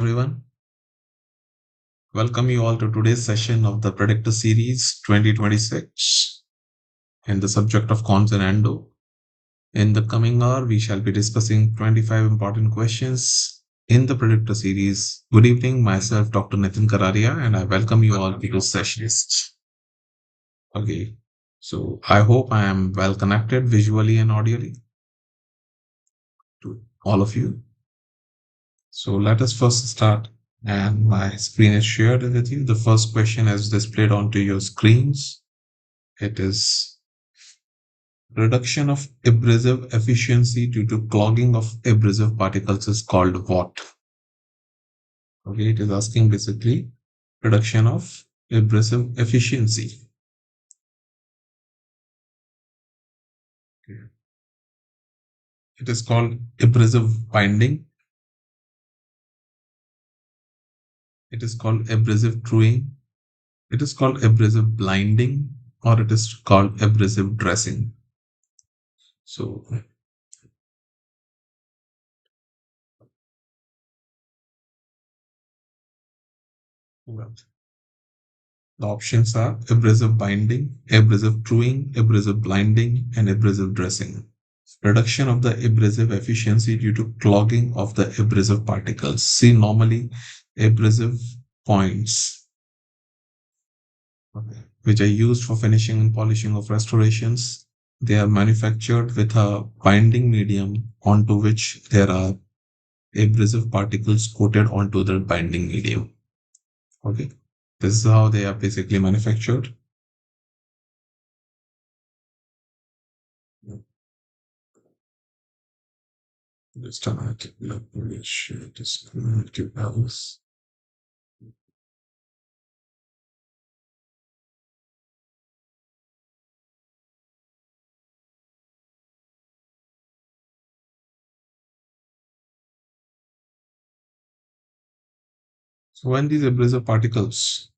Everyone. Welcome you all to today's session of the Predictor series 2026 in the subject of cons and endo. In the coming hour, we shall be discussing 25 important questions in the Predictor series. Good evening, myself, Dr. Nitin Kararia, and I welcome you all to this session. Okay, so I hope I am well connected visually and audially to all of you. So let us first start. And my screen is shared with you. The first question is displayed onto your screens. It is reduction of abrasive efficiency due to clogging of abrasive particles is called what? Okay, it is asking basically reduction of abrasive efficiency. It is called abrasive binding. It is called abrasive truing. It is called abrasive blinding, or it is called abrasive dressing. So the options are abrasive binding, abrasive truing, abrasive blinding, and abrasive dressing. Reduction of the abrasive efficiency due to clogging of the abrasive particles. See, normally abrasive points, which are used for finishing and polishing of restorations, they are manufactured with a binding medium onto which there are abrasive particles coated onto the binding medium. Okay, this is how they are basically manufactured. This time I can let me share this eMedicoz. So when these abrasive particles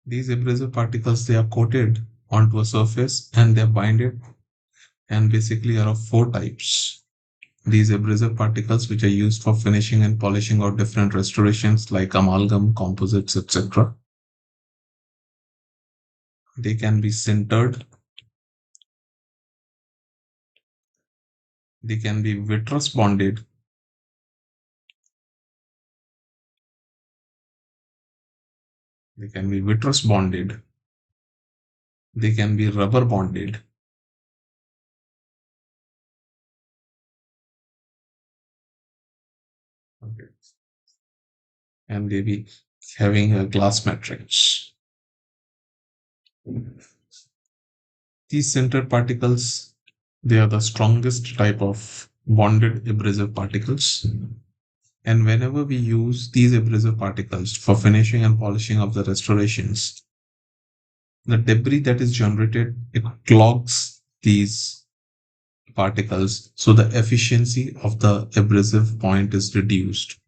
these abrasive particles, they are coated onto a surface and they are binded, and basically are of four types. These abrasive particles, which are used for finishing and polishing of different restorations like amalgam, composites, etc. They can be sintered. They can be vitreous bonded. They can be vitreous bonded. They can be rubber bonded. Okay. And they be having a glass matrix. These sintered particles, they are the strongest type of bonded abrasive particles. And whenever we use these abrasive particles for finishing and polishing of the restorations, the debris that is generated, it clogs these particles. So the efficiency of the abrasive point is reduced.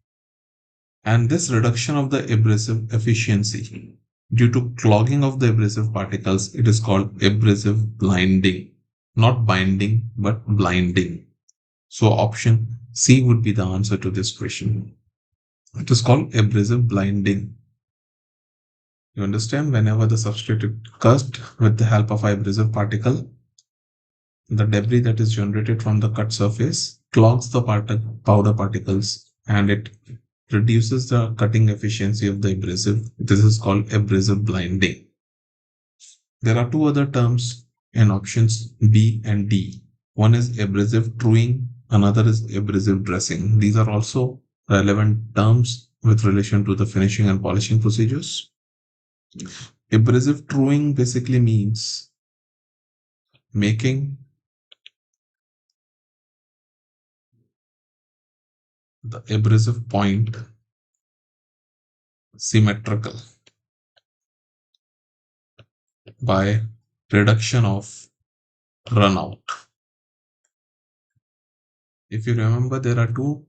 And this reduction of the abrasive efficiency due to clogging of the abrasive particles, it is called abrasive blinding. Not binding, but blinding. So option C would be the answer to this question. It is called abrasive blinding. You understand? Whenever the substrate is cut with the help of abrasive particle, the debris that is generated from the cut surface clogs the powder particles, and it reduces the cutting efficiency of the abrasive. This is called abrasive blinding. There are two other terms in options B and D. One is abrasive truing, another is abrasive dressing. These are also relevant terms with relation to the finishing and polishing procedures. Abrasive truing basically means making the abrasive point symmetrical by reduction of runout. If you remember, there are two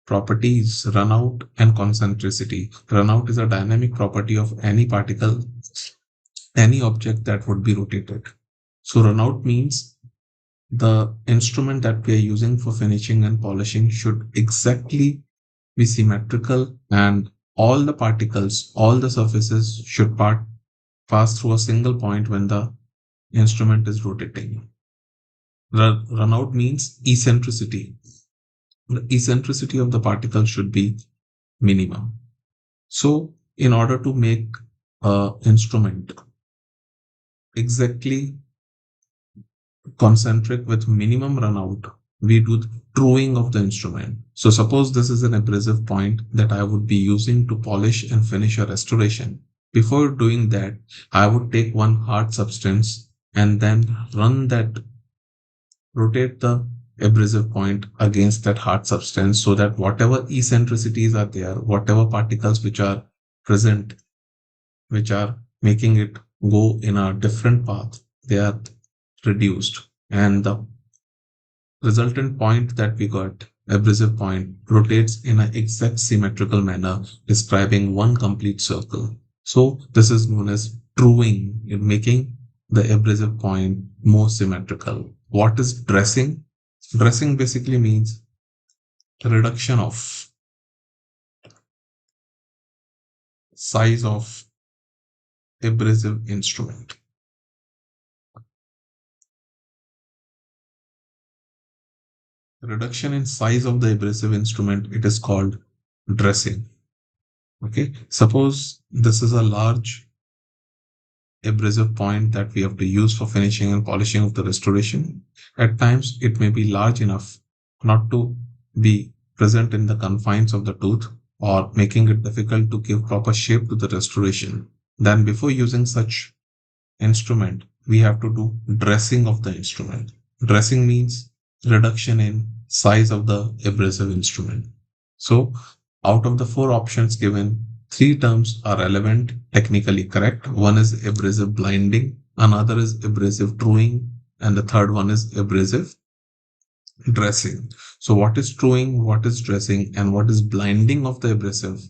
properties, runout and concentricity. Runout is a dynamic property of any particle, any object that would be rotated. So runout means the instrument that we are using for finishing and polishing should exactly be symmetrical, and all the particles, all the surfaces should pass through a single point when the instrument is rotating. Runout means eccentricity. The eccentricity of the particle should be minimum. So in order to make an instrument exactly concentric with minimum runout, we do the truing of the instrument. So suppose this is an abrasive point that I would be using to polish and finish a restoration. Before doing that, I would take one hard substance and then rotate the abrasive point against that hard substance so that whatever eccentricities are there, whatever particles which are present, which are making it go in a different path, they are reduced, and the resultant point that we got, abrasive point, rotates in an exact symmetrical manner, describing one complete circle. So this is known as truing, in making the abrasive point more symmetrical. What is dressing? Dressing basically means reduction of size of abrasive instrument. Reduction in size of the abrasive instrument, it is called dressing. Okay, suppose this is a large abrasive point that we have to use for finishing and polishing of the restoration. At times, it may be large enough not to be present in the confines of the tooth or making it difficult to give proper shape to the restoration. Then before using such instrument, we have to do dressing of the instrument. Dressing means reduction in size of the abrasive instrument. So out of the four options given, three terms are relevant, technically correct. One is abrasive blinding, another is abrasive truing, and the third one is abrasive dressing. So what is truing, what is dressing, and what is blinding of the abrasive,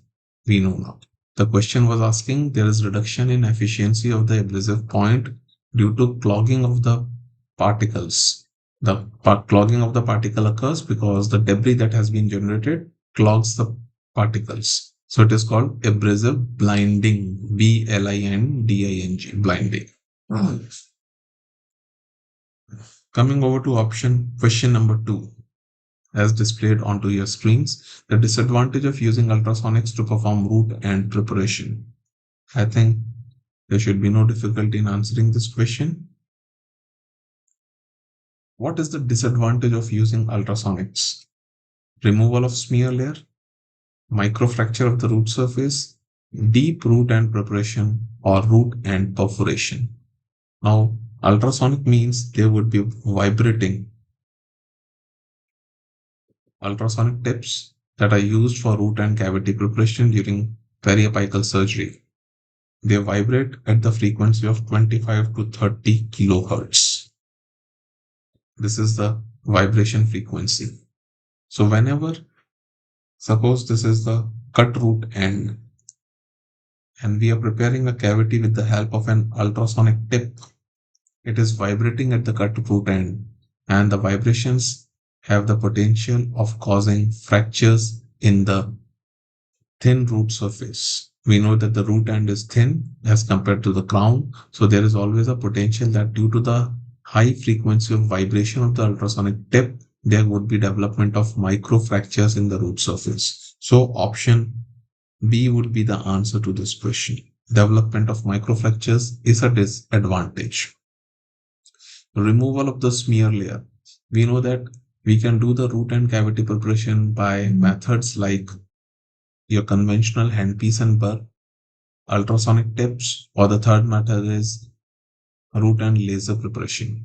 we know now. The question was asking there is reduction in efficiency of the abrasive point due to clogging of the particles. The clogging of the particle occurs because the debris that has been generated clogs the particles. So it is called abrasive blinding, blinding, blinding. Coming over to question number 2, as displayed onto your screens, the disadvantage of using ultrasonics to perform root and preparation. I think there should be no difficulty in answering this question. What is the disadvantage of using ultrasonics? Removal of smear layer, microfracture of the root surface, deep root and preparation, or root and perforation. Now, ultrasonic means there would be vibrating ultrasonic tips that are used for root and cavity preparation during periapical surgery. They vibrate at the frequency of 25 to 30 kilohertz. This is the vibration frequency. So whenever, suppose this is the cut root end, and we are preparing a cavity with the help of an ultrasonic tip, it is vibrating at the cut root end, and the vibrations have the potential of causing fractures in the thin root surface. We know that the root end is thin as compared to the crown, so there is always a potential that due to the high frequency of vibration of the ultrasonic tip, there would be development of microfractures in the root surface. So option B would be the answer to this question. Development of microfractures is a disadvantage. Removal of the smear layer. We know that we can do the root and cavity preparation by methods like your conventional handpiece and burr, ultrasonic tips, or the third method is root and laser preparation.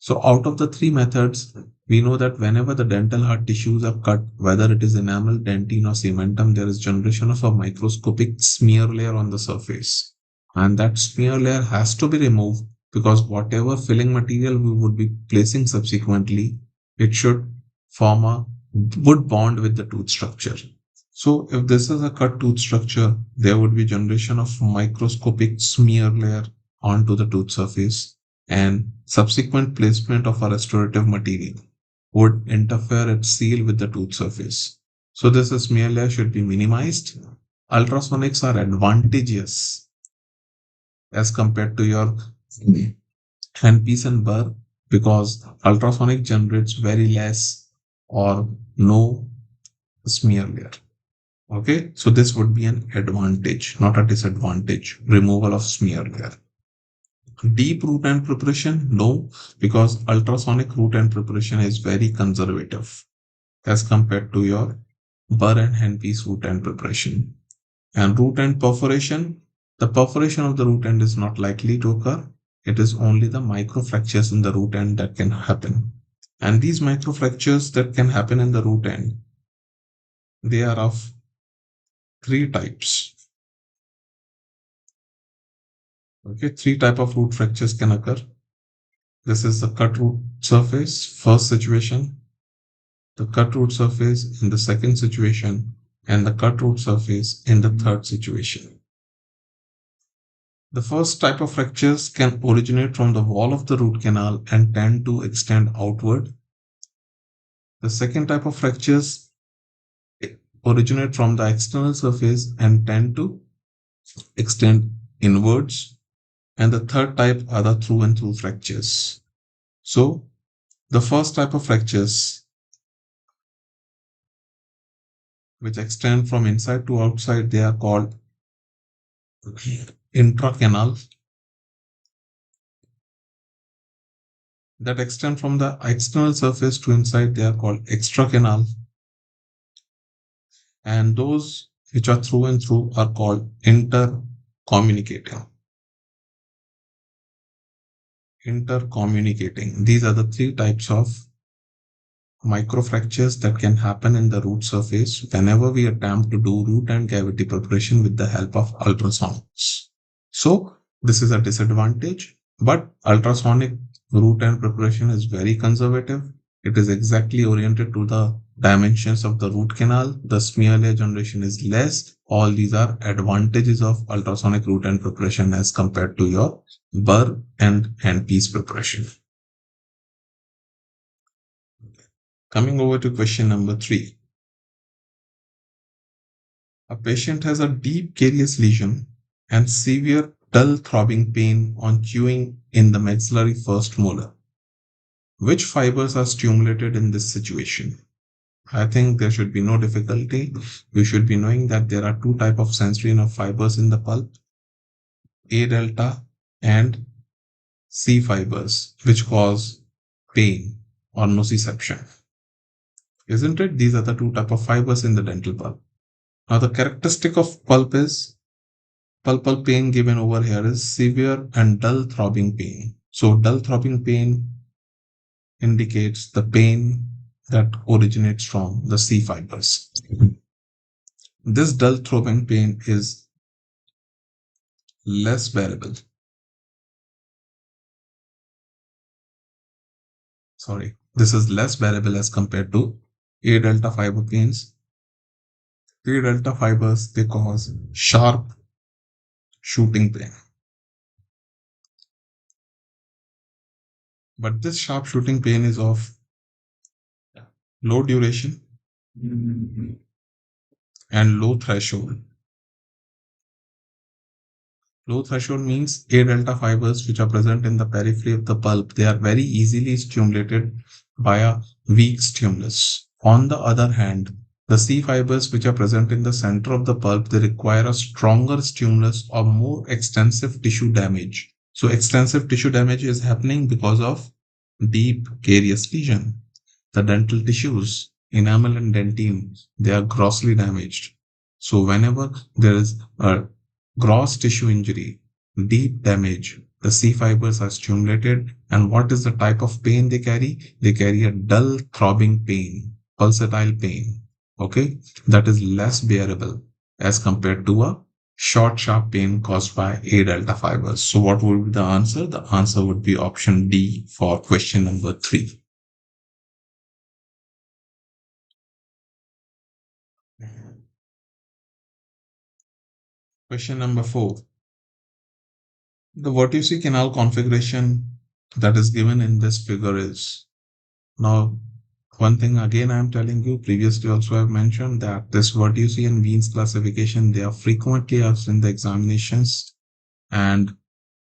So out of the three methods, we know that whenever the dental hard tissues are cut, whether it is enamel, dentine, or cementum, there is generation of a microscopic smear layer on the surface. And that smear layer has to be removed because whatever filling material we would be placing subsequently, it should form a wood bond with the tooth structure. So if this is a cut tooth structure, there would be generation of microscopic smear layer onto the tooth surface, and subsequent placement of a restorative material would interfere its seal with the tooth surface. So this smear layer should be minimized. Ultrasonics are advantageous as compared to your handpiece and burr because ultrasonic generates very less or no smear layer. Okay, so this would be an advantage, not a disadvantage. Removal of smear layer. Deep root and preparation? No, because ultrasonic root and preparation is very conservative as compared to your burr and handpiece root and preparation. And root end perforation, the perforation of the root end is not likely to occur. It is only the microfractures in the root end that can happen. And these microfractures that can happen in the root end, they are of three types. Okay, three type of root fractures can occur. This is the cut root surface, first situation, the cut root surface in the second situation, and the cut root surface in the third situation. The first type of fractures can originate from the wall of the root canal and tend to extend outward. The second type of fractures originate from the external surface and tend to extend inwards. And the third type are the through and through fractures. So the first type of fractures which extend from inside to outside, they are called intracanal. That extend from the external surface to inside, they are called extracanal. And those which are through and through are called intercommunicating. Intercommunicating. These are the three types of microfractures that can happen in the root surface whenever we attempt to do root and cavity preparation with the help of ultrasonics. So this is a disadvantage, but ultrasonic root and preparation is very conservative. It is exactly oriented to the dimensions of the root canal. The smear layer generation is less. All these are advantages of ultrasonic root and preparation as compared to your burr and handpiece preparation. Coming over to question number 3. A patient has a deep carious lesion and severe dull throbbing pain on chewing in the maxillary first molar. Which fibers are stimulated in this situation? I think there should be no difficulty. You should be knowing that there are two types of sensory nerve fibers in the pulp, A delta and C fibers, which cause pain or nociception. Isn't it? These are the two types of fibers in the dental pulp. Now the characteristic of pulp is pulpal pain given over here is severe and dull throbbing pain. So dull throbbing pain indicates the pain that originates from the C fibers. This dull throbbing pain is less bearable. This is less bearable as compared to A delta fiber pains. A delta fibers, they cause sharp shooting pain. But this sharp shooting pain is of low duration and low threshold. Low threshold means A delta fibers which are present in the periphery of the pulp, they are very easily stimulated by a weak stimulus. On the other hand, the C fibers which are present in the center of the pulp, they require a stronger stimulus or more extensive tissue damage. So extensive tissue damage is happening because of deep carious lesion. The dental tissues, enamel and dentine, they are grossly damaged. So whenever there is a gross tissue injury, deep damage, the C fibers are stimulated. And what is the type of pain they carry? They carry a dull throbbing pain, pulsatile pain. Okay, that is less bearable as compared to a short, sharp pain caused by A delta fibers. So what would be the answer? The answer would be option D for question number 3. Question number 4. The Vertusi canal configuration that is given in this figure is. Now, one thing again I'm telling you, previously also I've mentioned that this what you see in Wien's classification, they are frequently asked in the examinations, and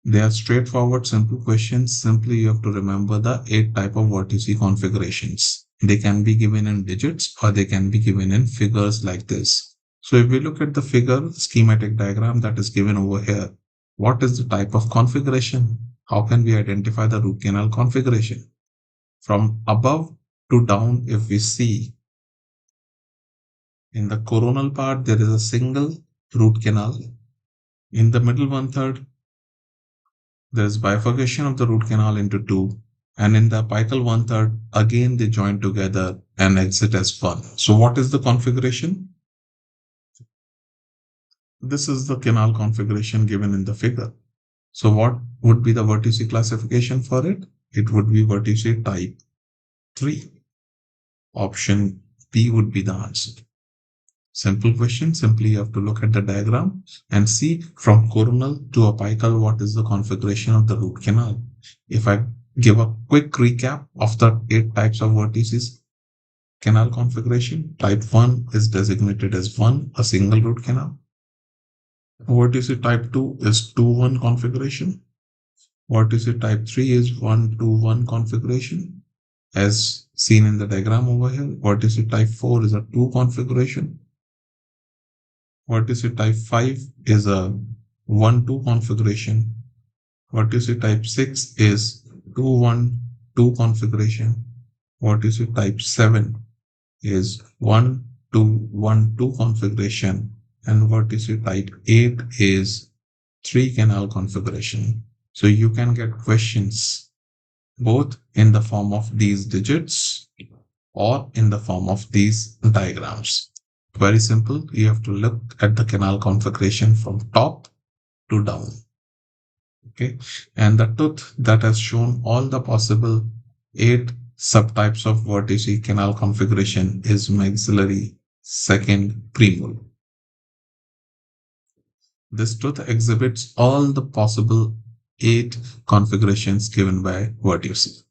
they are straightforward, simple questions. Simply you have to remember the 8 type of what you see configurations. They can be given in digits or they can be given in figures like this. So if we look at the figure schematic diagram that is given over here, what is the type of configuration? How can we identify the root canal configuration? From above to down, if we see in the coronal part, there is a single root canal. In the middle 1/3, there is bifurcation of the root canal into two. And in the apical 1/3, again they join together and exit as one. So what is the configuration? This is the canal configuration given in the figure. So what would be the vertice classification for it? It would be vertice type 3. Option B would be the answer. Simple question. Simply you have to look at the diagram and see from coronal to apical what is the configuration of the root canal. If I give a quick recap of the 8 types of vertices canal configuration, type 1 is designated as 1, a single root canal. Vertice type 2 is 2-1 configuration. Vertice type 3 is 1-2-1 configuration, as seen in the diagram over here. Vertice type 4 is a 2 configuration. Vertice type 5 is a 1-2 configuration. Vertice type 6 is 2-1-2 configuration. Vertice type 7 is 1-2-1-2 configuration. And vertice type 8 is 3 canal configuration. So you can get questions both in the form of these digits or in the form of these diagrams. Very simple. You have to look at the canal configuration from top to down. Okay. And the tooth that has shown all the possible 8 subtypes of vertice canal configuration is maxillary second premolar. This tooth exhibits all the possible 8 configurations given by vertice.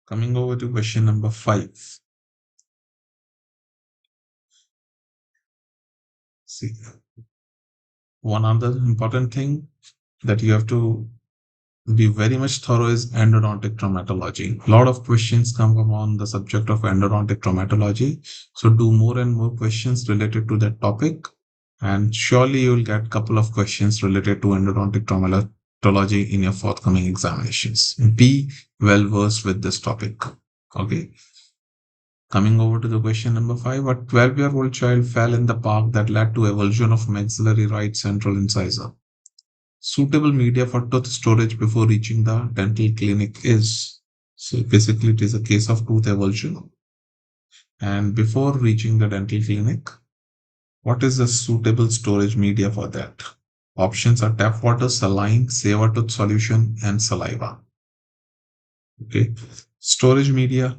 Coming over to question number 5. See, one other important thing that you have to be very much thorough is endodontic traumatology. A lot of questions come upon the subject of endodontic traumatology. So do more and more questions related to that topic. And surely you will get a couple of questions related to endodontic traumatology in your forthcoming examinations. Be well versed with this topic. Okay. Coming over to the question number 5, a 12-year-old child fell in the park that led to avulsion of maxillary right central incisor. Suitable media for tooth storage before reaching the dental clinic is. So basically it is a case of tooth avulsion. And before reaching the dental clinic, what is the suitable storage media for that? Options are tap water, saline, saver tooth solution, and saliva. Okay. Storage media.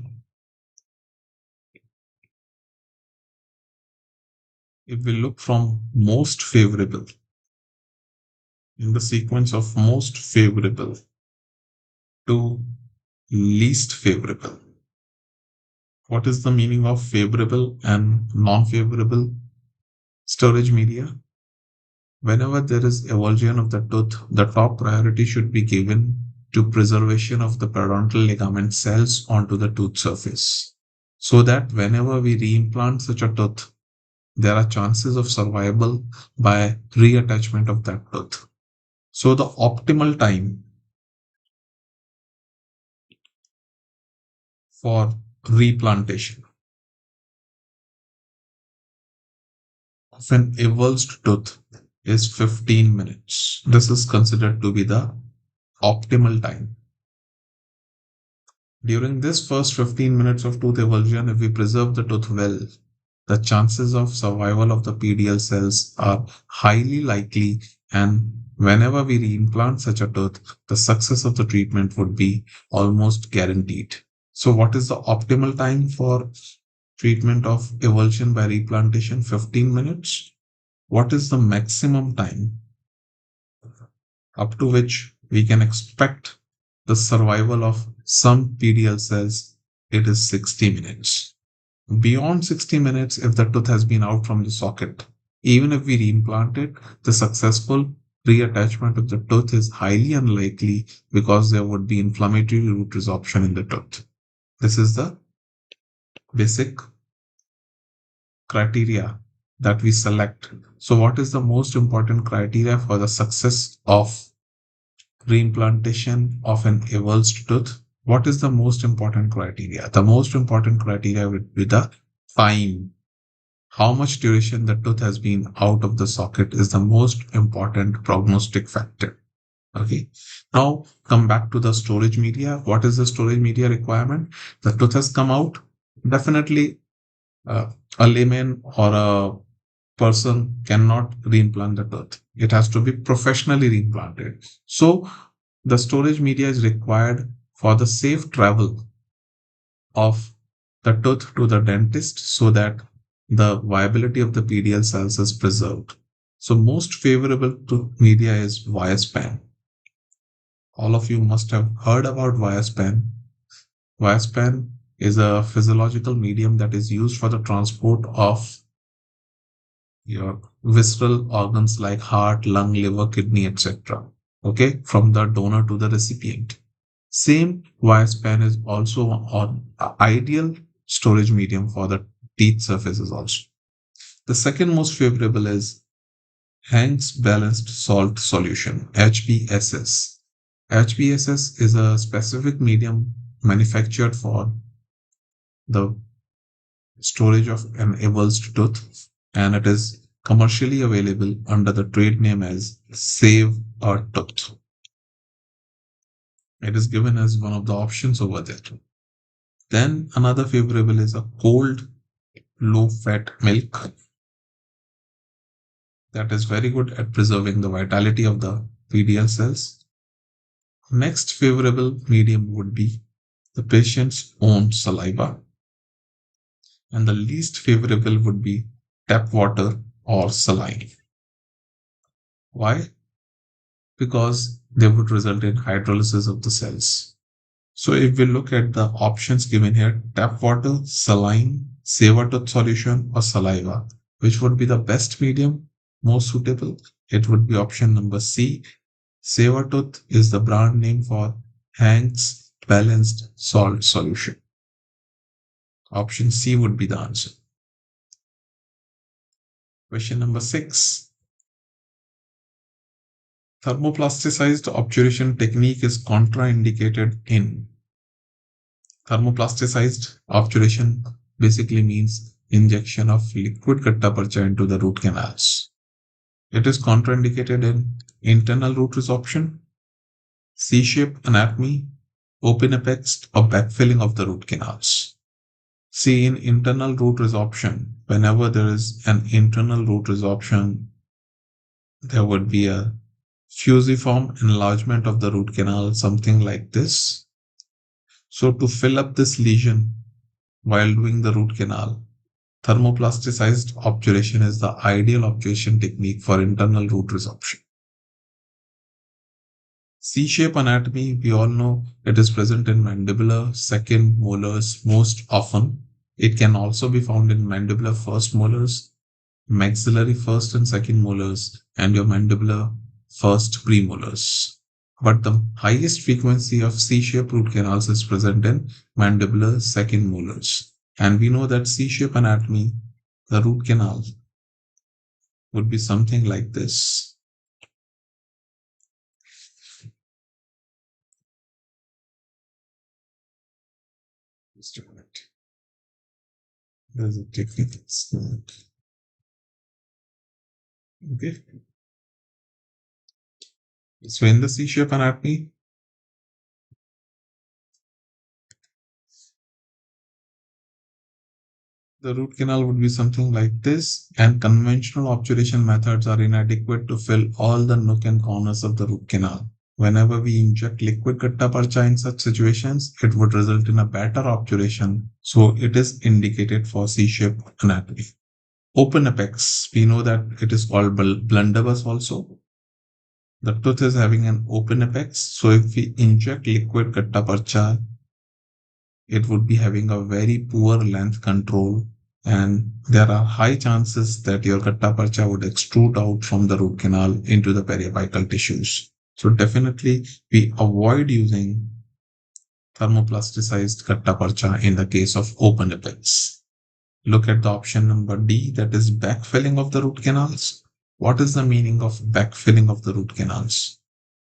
If we look from most favorable, in the sequence of most favorable to least favorable, what is the meaning of favorable and non-favorable storage media? Whenever there is avulsion of the tooth, the top priority should be given to preservation of the periodontal ligament cells onto the tooth surface, so that whenever we reimplant such a tooth, there are chances of survival by reattachment of that tooth. So the optimal time for replantation of an avulsed tooth is 15 minutes. This is considered to be the optimal time. During this first 15 minutes of tooth avulsion, if we preserve the tooth well, the chances of survival of the PDL cells are highly likely, and whenever we reimplant such a tooth, the success of the treatment would be almost guaranteed. So what is the optimal time for treatment of avulsion by replantation? 15 minutes. What is the maximum time up to which we can expect the survival of some PDL cells, it is 60 minutes. Beyond 60 minutes, if the tooth has been out from the socket, even if we reimplant it, the successful reattachment of the tooth is highly unlikely because there would be inflammatory root resorption in the tooth. This is the basic criteria that we select. So, what is the most important criteria for the success of reimplantation of an avulsed tooth? What is the most important criteria? The most important criteria would be the time. How much duration the tooth has been out of the socket is the most important prognostic factor. Okay. Now come back to the storage media. What is the storage media requirement? The tooth has come out. Definitely, a layman or a person cannot reimplant the tooth. It has to be professionally reimplanted. So the storage media is required for the safe travel of the tooth to the dentist so that the viability of the PDL cells is preserved. So most favorable tooth media is Viaspan. All of you must have heard about Viaspan. Viaspan is a physiological medium that is used for the transport of your visceral organs like heart, lung, liver, kidney, etc. Okay, from the donor to the recipient. Same Viaspan is also an ideal storage medium for the teeth surfaces also. The second most favorable is Hank's Balanced Salt Solution, HBSS. HBSS is a specific medium manufactured for the storage of an avulsed tooth, and it is commercially available under the trade name as Save a Tooth. It is given as one of the options over there. Then another favorable is a cold, low-fat milk that is very good at preserving the vitality of the PDL cells. Next favorable medium would be the patient's own saliva. And the least favorable would be tap water or saline. Why? Because they would result in hydrolysis of the cells. So if we look at the options given here, tap water, saline, save-a-tooth solution or saliva, which would be the best medium, most suitable? It would be option number C. Save-a-tooth is the brand name for Hank's Balanced Salt Solution. Option C would be the answer. Question number 6. Thermoplasticized obturation technique is contraindicated in. Thermoplasticized obturation basically means injection of liquid katta-parcha into the root canals. It is contraindicated in internal root resorption, C-shaped anatomy, open apex or backfilling of the root canals. See, in internal root resorption, whenever there is an internal root resorption, there would be a fusiform enlargement of the root canal, something like this. So to fill up this lesion while doing the root canal, thermoplasticized obturation is the ideal obturation technique for internal root resorption. C-shape anatomy, we all know it is present in mandibular second molars most often. It can also be found in mandibular first molars, maxillary first and second molars, and your mandibular first premolars. But the highest frequency of C-shaped root canals is present in mandibular second molars. And we know that C-shape anatomy, the root canal, would be something like this. Just a minute. There's a technical snag. Okay. So in the C-shape anatomy, the root canal would be something like this, and conventional obturation methods are inadequate to fill all the nook and corners of the root canal. Whenever we inject liquid katta-parcha in such situations, it would result in a better obturation, so it is indicated for C-shape anatomy. Open apex, we know that it is called blunderbuss also. The tooth is having an open apex, so if we inject liquid katta parcha, it would be having a very poor length control, and there are high chances that your katta parcha would extrude out from the root canal into the periapical tissues. So definitely we avoid using thermoplasticized katta parcha in the case of open apex. Look at the option number D, that is backfilling of the root canals. What is the meaning of backfilling of the root canals?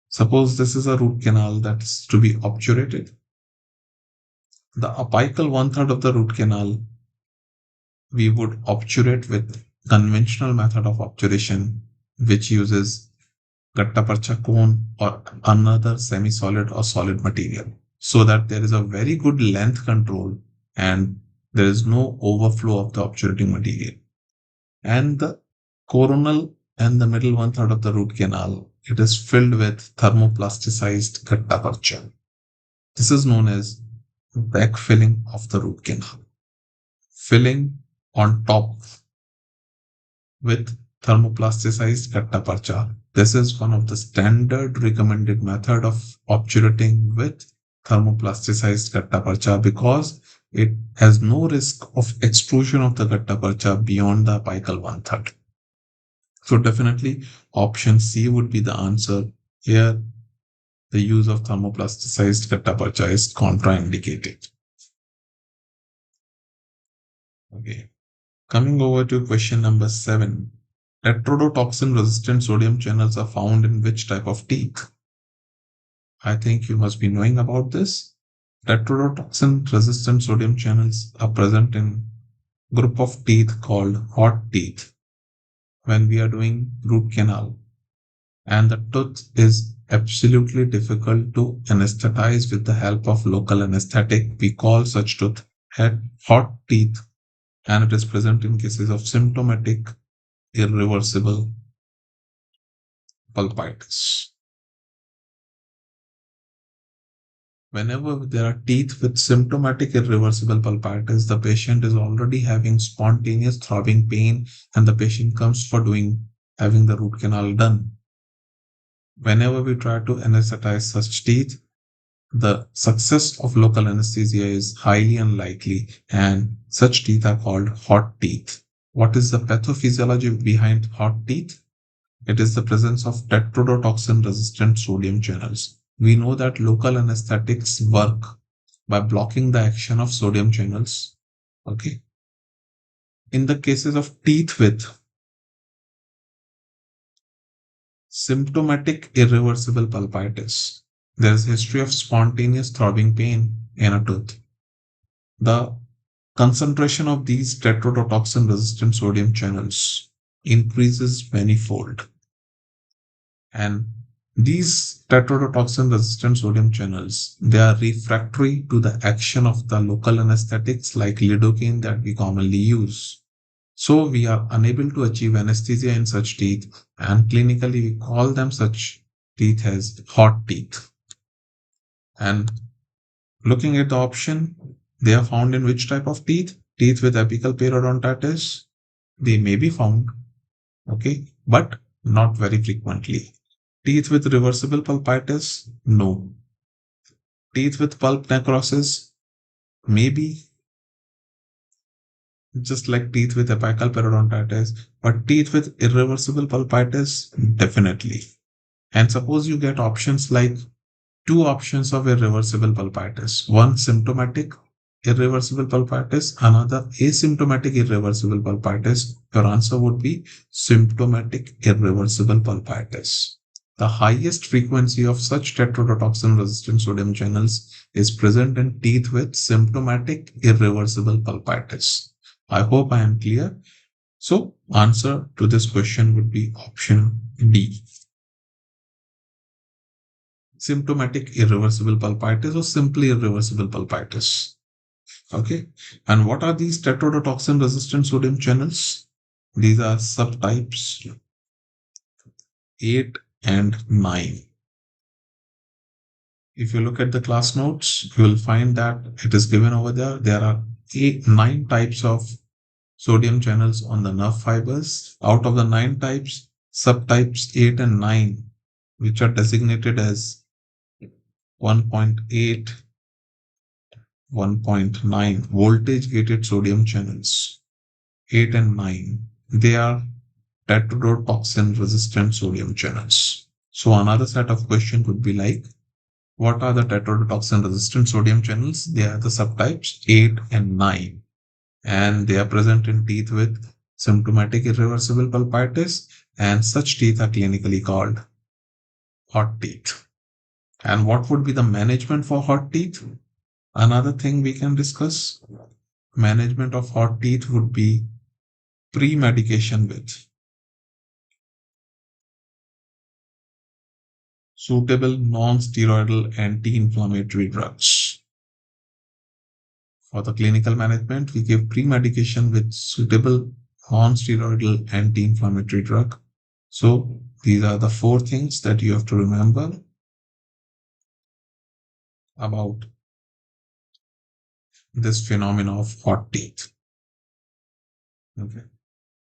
Suppose this is a root canal that is to be obturated. The apical one-third of the root canal we would obturate with conventional method of obturation, which uses gattaparcha cone or another semi-solid or solid material, so that there is a very good length control and there is no overflow of the obturating material. And the coronal and the middle one-third of the root canal, it is filled with thermoplasticized gattaparcha. This is known as backfilling of the root canal. Filling on top with thermoplasticized gattaparcha. This is one of the standard recommended method of obturating with thermoplasticized gattaparcha because it has no risk of extrusion of the gattaparcha beyond the apical one-third. So definitely option C would be the answer. Here the use of thermoplasticized gattaparcha is contraindicated. Okay. Coming over to question number 7. Tetrodotoxin resistant sodium channels are found in which type of teeth? I think you must be knowing about this. Tetrodotoxin resistant sodium channels are present in group of teeth called hot teeth. When we are doing root canal and the tooth is absolutely difficult to anesthetize with the help of local anesthetic, we call such tooth hot teeth, and it is present in cases of symptomatic irreversible pulpitis. Whenever there are teeth with symptomatic irreversible pulpitis, the patient is already having spontaneous throbbing pain and the patient comes for having the root canal done. Whenever we try to anesthetize such teeth, the success of local anesthesia is highly unlikely and such teeth are called hot teeth. What is the pathophysiology behind hot teeth? It is the presence of tetrodotoxin resistant sodium channels. We know that local anesthetics work by blocking the action of sodium channels. Okay. In the cases of teeth with symptomatic irreversible pulpitis, there is a history of spontaneous throbbing pain in a tooth. The concentration of these tetrodotoxin resistant sodium channels increases manifold. And these tetrodotoxin resistant sodium channels, they are refractory to the action of the local anesthetics like lidocaine that we commonly use. So we are unable to achieve anesthesia in such teeth, and clinically we call them such teeth as hot teeth. And looking at the option, they are found in which type of teeth? Teeth with apical periodontitis. They may be found, okay, but not very frequently. Teeth with reversible pulpitis? No. Teeth with pulp necrosis? Maybe, just like teeth with apical periodontitis, but teeth with irreversible pulpitis? Definitely. And suppose you get options like two options of irreversible pulpitis. One symptomatic irreversible pulpitis, another asymptomatic irreversible pulpitis. Your answer would be symptomatic irreversible pulpitis. The highest frequency of such tetrodotoxin resistant sodium channels is present in teeth with symptomatic irreversible pulpitis. I hope I am clear. So answer to this question would be option D. Symptomatic irreversible pulpitis or simply irreversible pulpitis. Okay. And what are these tetrodotoxin resistant sodium channels? These are subtypes 8 and 9. If you look at the class notes, you will find that it is given over there. There are 9 types of sodium channels on the nerve fibers. Out of the 9 types, subtypes 8 and 9 which are designated as 1.8, 1.9 voltage gated sodium channels, 8 and 9, they are tetrodotoxin resistant sodium channels. So another set of questions would be like, what are the tetrodotoxin resistant sodium channels? They are the subtypes 8 and 9, and they are present in teeth with symptomatic irreversible pulpitis, and such teeth are clinically called hot teeth. And what would be the management for hot teeth? Another thing we can discuss, management of hot teeth would be pre-medication with suitable non-steroidal anti-inflammatory drugs. For the clinical management, we give pre-medication with suitable non-steroidal anti-inflammatory drug. So these are the four things that you have to remember about this phenomenon of hot teeth. Okay.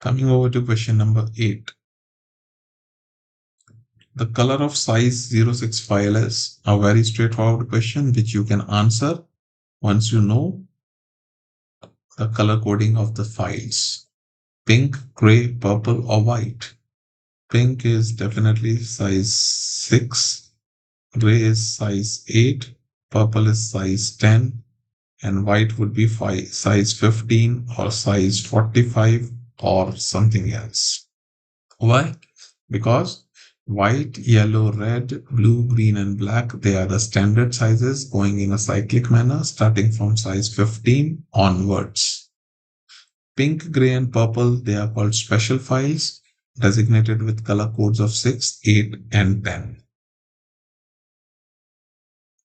Coming over to question number 8. The color of size 06 file is a very straightforward question which you can answer once you know the color coding of the files. Pink, gray, purple, or white. Pink is definitely size 6, gray is size 8, purple is size 10, and white would be size 15 or size 45 or something else. Why? Because white, yellow, red, blue, green, and black, they are the standard sizes going in a cyclic manner starting from size 15 onwards. Pink, gray, and purple, they are called special files designated with color codes of 6, 8, and 10.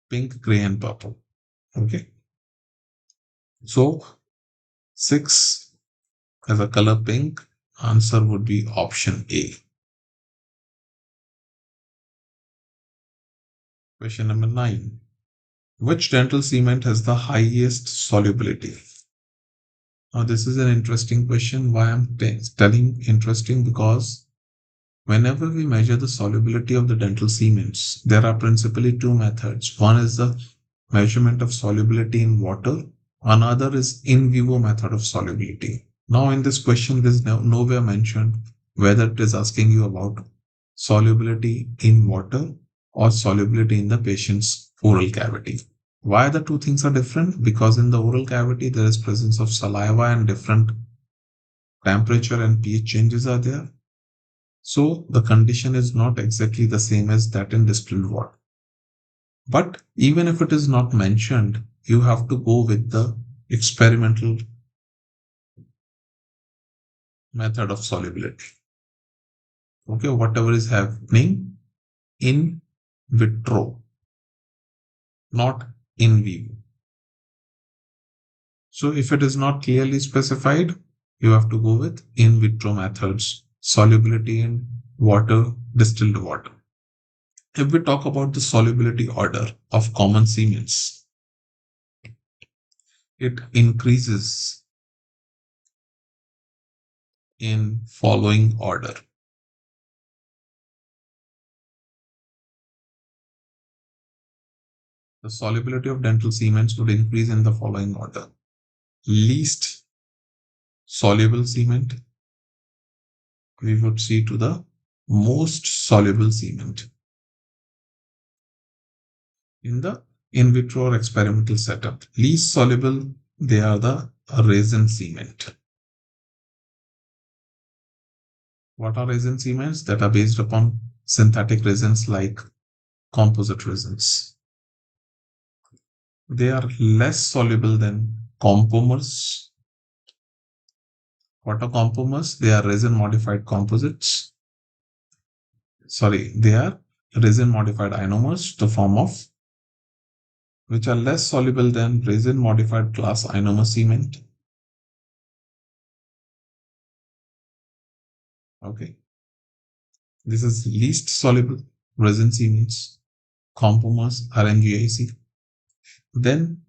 Pink, gray, and purple. Okay. So 6 as a color pink, answer would be option A. Question number 9. Which dental cement has the highest solubility? Now, this is an interesting question. Why I'm telling interesting? Because whenever we measure the solubility of the dental cements, there are principally two methods. One is the measurement of solubility in water. Another is in vivo method of solubility. Now, in this question, there is nowhere mentioned whether it is asking you about solubility in water or solubility in the patient's oral cavity. Why the two things are different? Because in the oral cavity, there is presence of saliva and different temperature and pH changes are there. So the condition is not exactly the same as that in distilled water. But even if it is not mentioned, you have to go with the experimental method of solubility. Okay, whatever is happening in vitro, not in vivo. So if it is not clearly specified, you have to go with in vitro methods, solubility in water, distilled water. If we talk about the solubility order of common cements, it increases in following order. The solubility of dental cements would increase in the following order. Least soluble cement, we would see to the most soluble cement. In the in vitro or experimental setup, least soluble, they are the resin cement. What are resin cements? That are based upon synthetic resins like composite resins. They are less soluble than compomers. What are compomers? They are resin modified composites. They are resin modified ionomers, the form of which are less soluble than resin modified class ionomer cement. Okay. This is least soluble resin cements, compomers, RMGIC. Then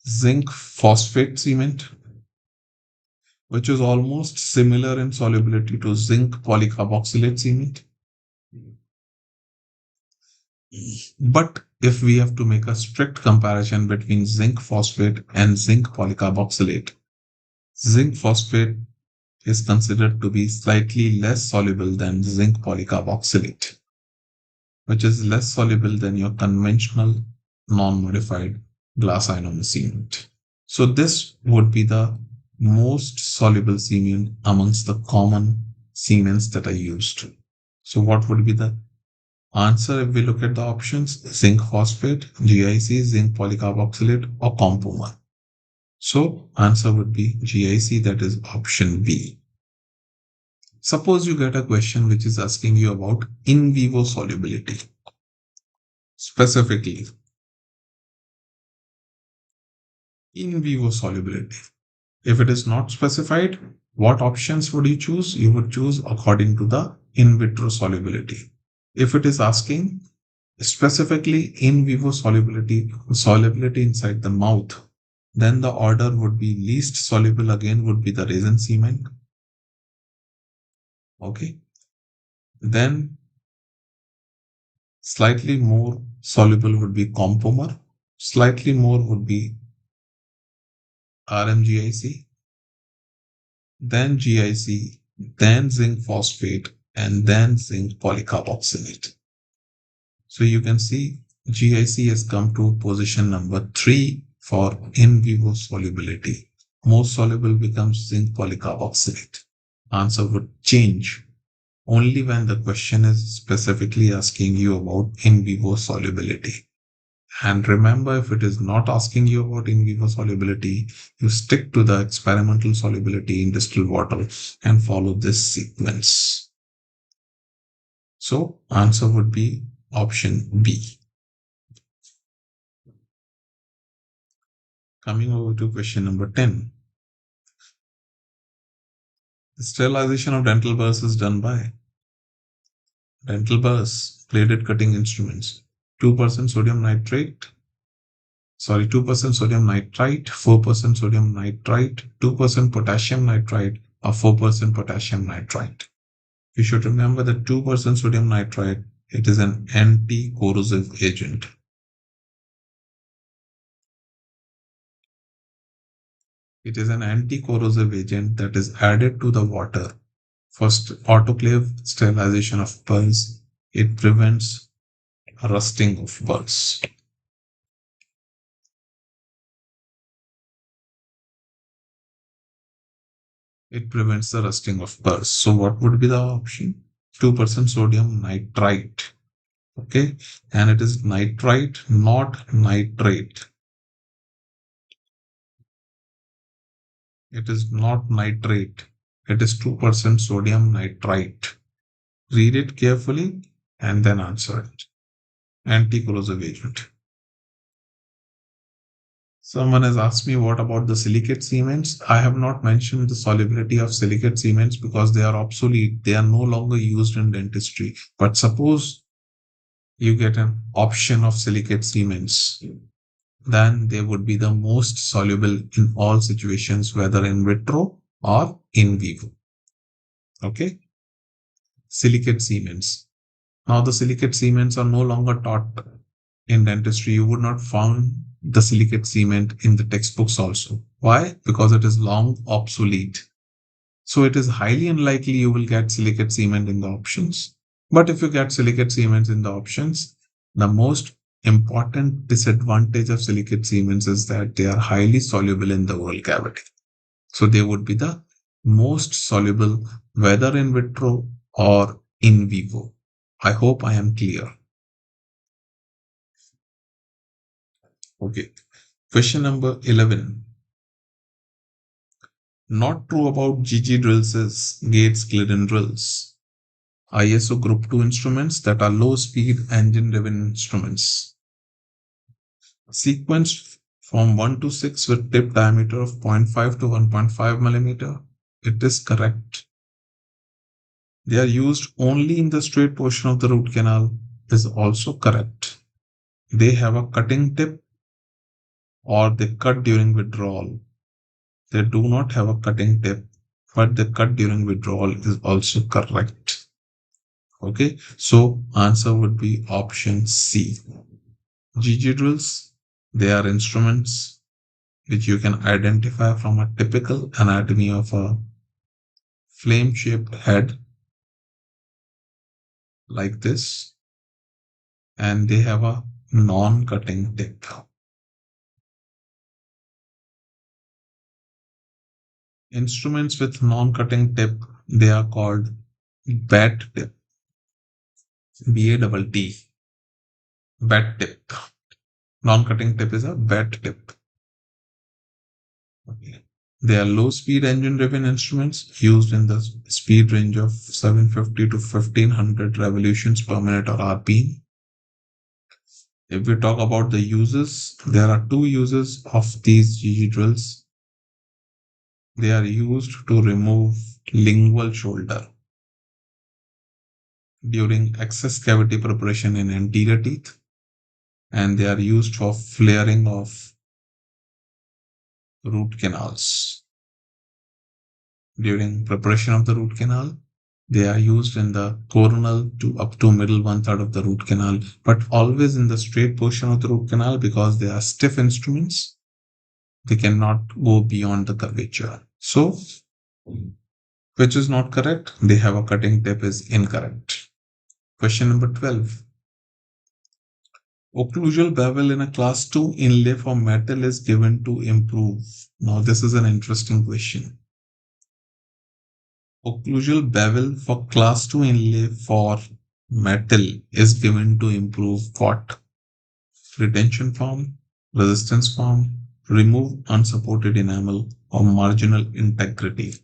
zinc phosphate cement, which is almost similar in solubility to zinc polycarboxylate cement. But if we have to make a strict comparison between zinc phosphate and zinc polycarboxylate, zinc phosphate is considered to be slightly less soluble than zinc polycarboxylate, which is less soluble than your conventional non-modified glass ionomer cement. So this would be the most soluble cement amongst the common cements that are used. So what would be the answer if we look at the options? Zinc phosphate, GIC, zinc polycarboxylate, or compomer. So answer would be GIC, that is option B. Suppose you get a question which is asking you about in vivo solubility. Specifically, in vivo solubility. If it is not specified, what options would you choose? You would choose according to the in vitro solubility. If it is asking specifically in vivo solubility, solubility inside the mouth, then the order would be least soluble again would be the resin cement. Okay. Then slightly more soluble would be compomer. Slightly more would be RMGIC, then GIC, then zinc phosphate, and then zinc polycarboxylate. So you can see GIC has come to position number 3 for in vivo solubility. Most soluble becomes zinc polycarboxylate. Answer would change only when the question is specifically asking you about in vivo solubility. And remember, if it is not asking you about in vivo solubility, you stick to the experimental solubility in distilled water and follow this sequence. So answer would be option B. Coming over to question number 10. The sterilization of dental burrs is done by dental burrs, bladed cutting instruments, 2% sodium nitrate, 2% sodium nitrite, 4% sodium nitrite, 2% potassium nitrite, or 4% potassium nitrite. You should remember that 2% sodium nitrite, it is an anti-corrosive agent. It is an anti-corrosive agent that is added to the water for autoclave sterilization of pearls. It prevents rusting of pearls. It prevents the rusting of pearls. So what would be the option? 2% sodium nitrite. Okay. And it is nitrite, not nitrate. It is not nitrate. It is 2% sodium nitrite. Read it carefully and then answer it. Anti-corrosive agent. Someone has asked me what about the silicate cements. I have not mentioned the solubility of silicate cements because they are obsolete. They are no longer used in dentistry. But suppose you get an option of silicate cements, then they would be the most soluble in all situations, whether in vitro or in vivo. Okay. Silicate cements. Now the silicate cements are no longer taught in dentistry. You would not find the silicate cement in the textbooks also. Why? Because it is long obsolete. So it is highly unlikely you will get silicate cement in the options. But if you get silicate cements in the options, the most important disadvantage of silicate cements is that they are highly soluble in the oral cavity. So they would be the most soluble whether in vitro or in vivo. I hope I am clear. Okay. Question number 11. Not true about GG drills is Gates Glidden drills. ISO Group 2 instruments that are low speed engine driven instruments. Sequenced from 1 to 6 with tip diameter of 0.5 to 1.5 millimeter. It is correct. They are used only in the straight portion of the root canal is also correct. They have a cutting tip or they cut during withdrawal. They do not have a cutting tip, but they cut during withdrawal is also correct. Okay, so answer would be option C. GG drills, they are instruments which you can identify from a typical anatomy of a flame-shaped head like this, and they have a non-cutting tip. Instruments with non-cutting tip, they are called bat tip, BATT, bat tip. Non-cutting tip is a bat tip. Okay. They are low-speed engine-driven instruments used in the speed range of 750 to 1500 revolutions per minute or RPM. If we talk about the uses, there are two uses of these GG drills. They are used to remove lingual shoulder during excess cavity preparation in anterior teeth, and they are used for flaring of root canals. During preparation of the root canal, they are used in the coronal to up to middle one third of the root canal, but always in the straight portion of the root canal because they are stiff instruments. They cannot go beyond the curvature. So, which is not correct? They have a cutting tip is incorrect. Question number 12. Occlusal bevel in a class 2 inlay for metal is given to improve. Now, this is an interesting question. Occlusal bevel for class 2 inlay for metal is given to improve what? Retention form, resistance form, remove unsupported enamel, or marginal integrity,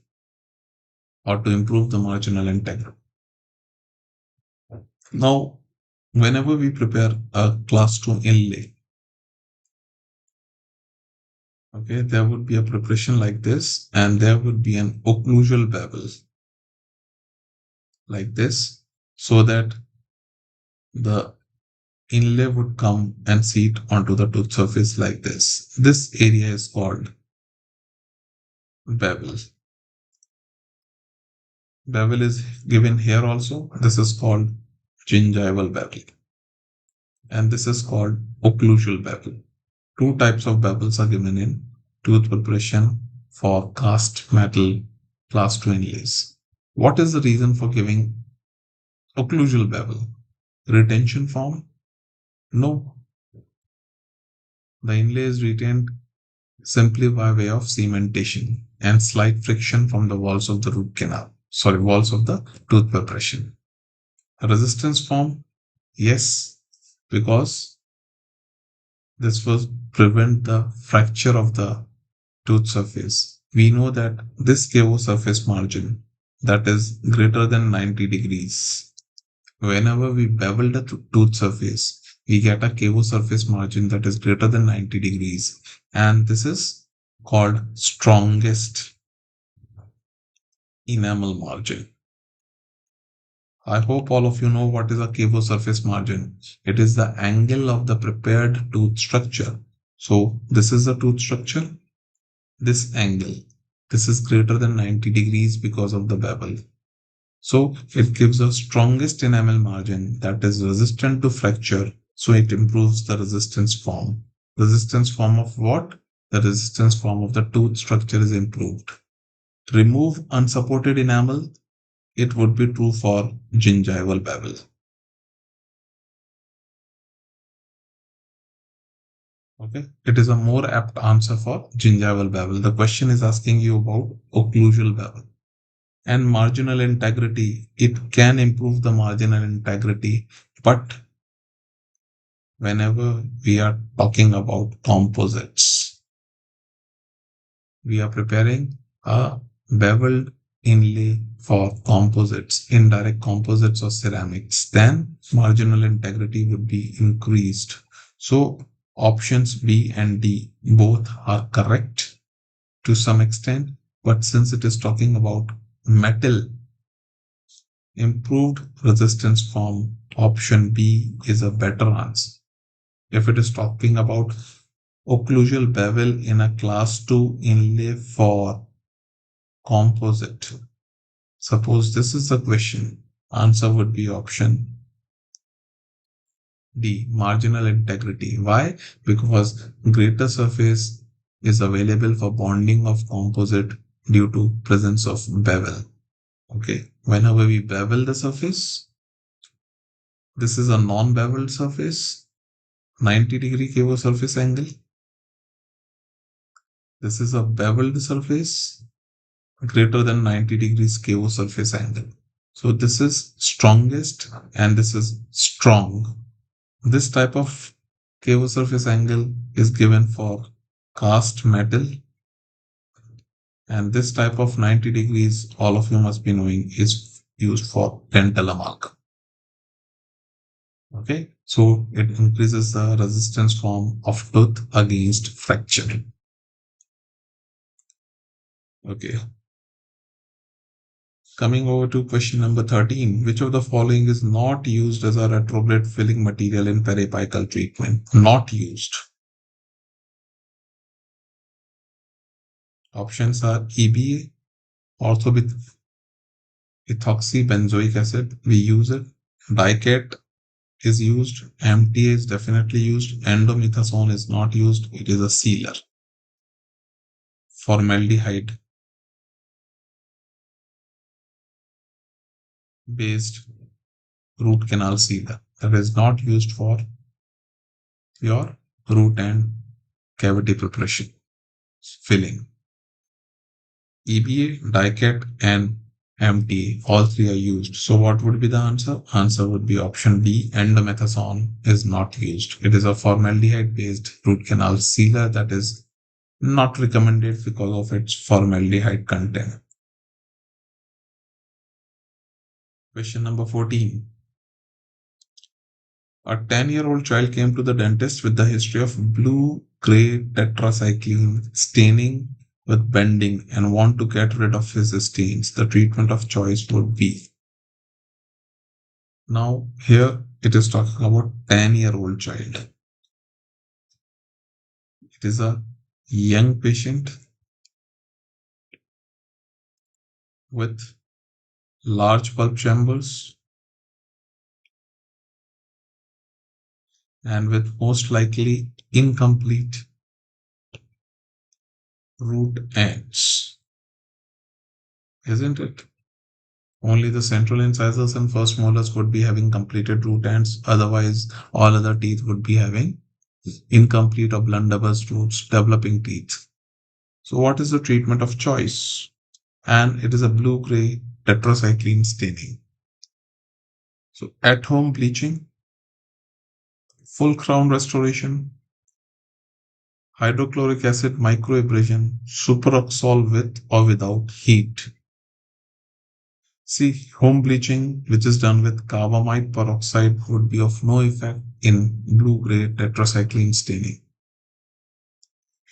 or to improve the marginal integrity. Now, whenever we prepare a class 2 inlay, okay, there would be a preparation like this, and there would be an occlusal bevel like this, so that the inlay would come and seat onto the tooth surface like this. This area is called bevel. Bevel is given here also. This is called gingival bevel. And this is called occlusal bevel. Two types of bevels are given in tooth preparation for cast metal class 2 inlays. What is the reason for giving occlusal bevel? Retention form? No. The inlay is retained simply by way of cementation and slight friction from the walls of the root canal. Walls of the tooth preparation. Resistance form? Yes, because this will prevent the fracture of the tooth surface. We know that this KO surface margin that is greater than 90 degrees. Whenever we bevel the tooth surface, we get a KO surface margin that is greater than 90 degrees. And this is called strongest enamel margin. I hope all of you know what is a KO surface margin. It is the angle of the prepared tooth structure. So this is the tooth structure. This angle, this is greater than 90 degrees because of the bevel. So it gives the strongest enamel margin that is resistant to fracture. So it improves the resistance form. Resistance form of what? The resistance form of the tooth structure is improved. Remove unsupported enamel. It would be true for gingival bevel. Okay, it is a more apt answer for gingival bevel. The question is asking you about occlusal bevel. And marginal integrity, it can improve the marginal integrity, but whenever we are talking about composites, we are preparing a beveled inlay for composites, indirect composites or ceramics, then marginal integrity would be increased. So options B and D both are correct to some extent, but since it is talking about metal, improved resistance form, option B is a better answer. If it is talking about occlusal bevel in a class 2 inlay for composite, suppose this is the question. Answer would be option D, marginal integrity. Why? Because greater surface is available for bonding of composite due to presence of bevel. Okay, whenever we bevel the surface, this is a non-beveled surface, 90-degree KO surface angle. This is a beveled surface, greater than 90 degrees KO surface angle. So this is strongest and this is strong. This type of KO surface angle is given for cast metal, and this type of 90 degrees, all of you must be knowing, is used for dental amalgam. Okay, so it increases the resistance form of tooth against fracture. Okay. Coming over to question number 13. Which of the following is not used as a retrograde filling material in periapical treatment? Not used. Options are EBA, ortho with ethoxybenzoic acid. We use it. Dicat is used. MTA is definitely used. Endomethasone is not used. It is a sealer. Formaldehyde based root canal sealer that is not used for your root and cavity preparation filling. EBA, Dicat, and MTA, all three are used. So what would be the answer? Answer would be option B. Endomethasone is not used. It is a formaldehyde based root canal sealer that is not recommended because of its formaldehyde content. Question number 14. A 10-year-old child came to the dentist with the history of blue-gray tetracycline staining with bending and want to get rid of his stains. The treatment of choice would be. Now, here it is talking about 10-year-old child. It is a young patient with large pulp chambers and with most likely incomplete root ends, isn't it? Only the central incisors and first molars would be having completed root ends. Otherwise, all other teeth would be having incomplete or blunderbuss roots, developing teeth. So what is the treatment of choice? And it is a blue-gray tetracycline staining. So at-home bleaching, full crown restoration, hydrochloric acid microabrasion, superoxole with or without heat. See, home bleaching, which is done with carbamide peroxide, would be of no effect in blue-gray tetracycline staining.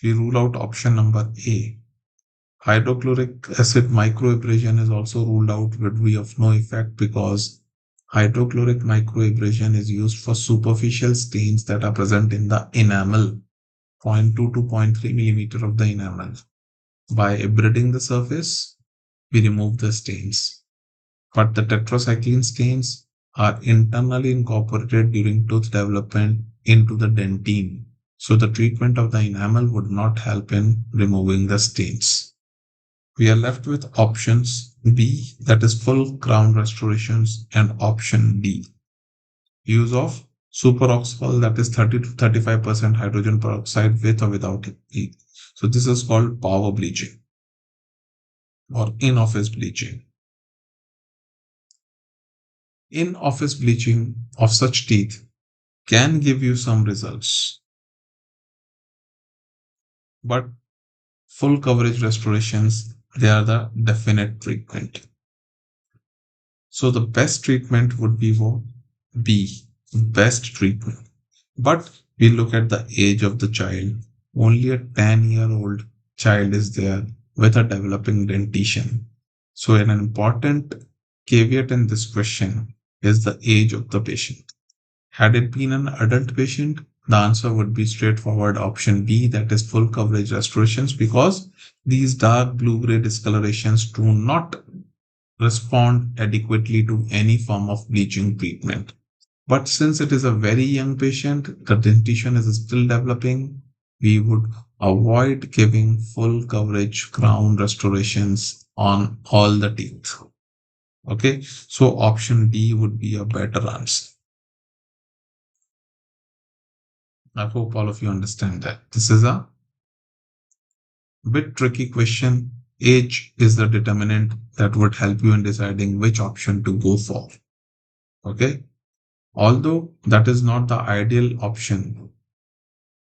We rule out option number A. Hydrochloric acid microabrasion is also ruled out, would be of no effect because hydrochloric microabrasion is used for superficial stains that are present in the enamel, 0.2 to 0.3 millimeter of the enamel. By abrading the surface, we remove the stains. But the tetracycline stains are internally incorporated during tooth development into the dentine. So the treatment of the enamel would not help in removing the stains. We are left with options B, that is full crown restorations, and option D, use of superoxole, that is 30 to 35% hydrogen peroxide with or without heat. So this is called power bleaching or in-office bleaching. In-office bleaching of such teeth can give you some results, but full coverage restorations, they are the definite treatment. So the best treatment would be what? B, best treatment. But we look at the age of the child. Only a 10-year-old child is there with a developing dentition. So an important caveat in this question is the age of the patient. Had it been an adult patient, the answer would be straightforward option B, that is full coverage restorations, because these dark blue-gray discolorations do not respond adequately to any form of bleaching treatment. But since it is a very young patient, the dentition is still developing, we would avoid giving full coverage crown restorations on all the teeth. Okay, so option D would be a better answer. I hope all of you understand that. This is a bit tricky question. Age is the determinant that would help you in deciding which option to go for. Okay, although that is not the ideal option,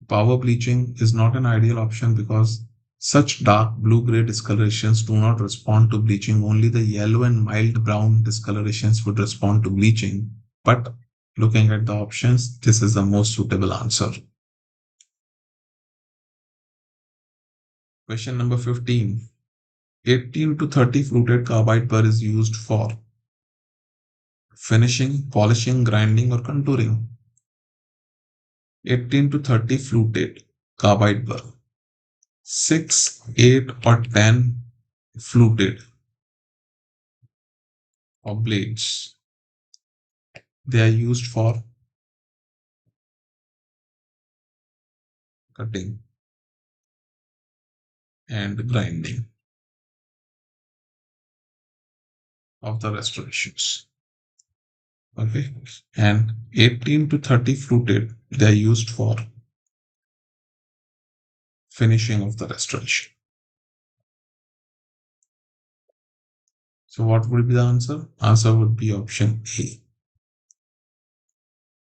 power bleaching is not an ideal option because such dark blue-gray discolorations do not respond to bleaching. Only the yellow and mild brown discolorations would respond to bleaching. But looking at the options, this is the most suitable answer. Question number 15. 18 to 30 fluted carbide burr is used for finishing, polishing, grinding, or contouring. 18 to 30 fluted carbide burr. 6, 8, or 10 fluted or blades. They are used for cutting and grinding of the restorations. Okay, and 18 to 30 fluted, they are used for finishing of the restoration. So what would be the answer? Answer would be option A.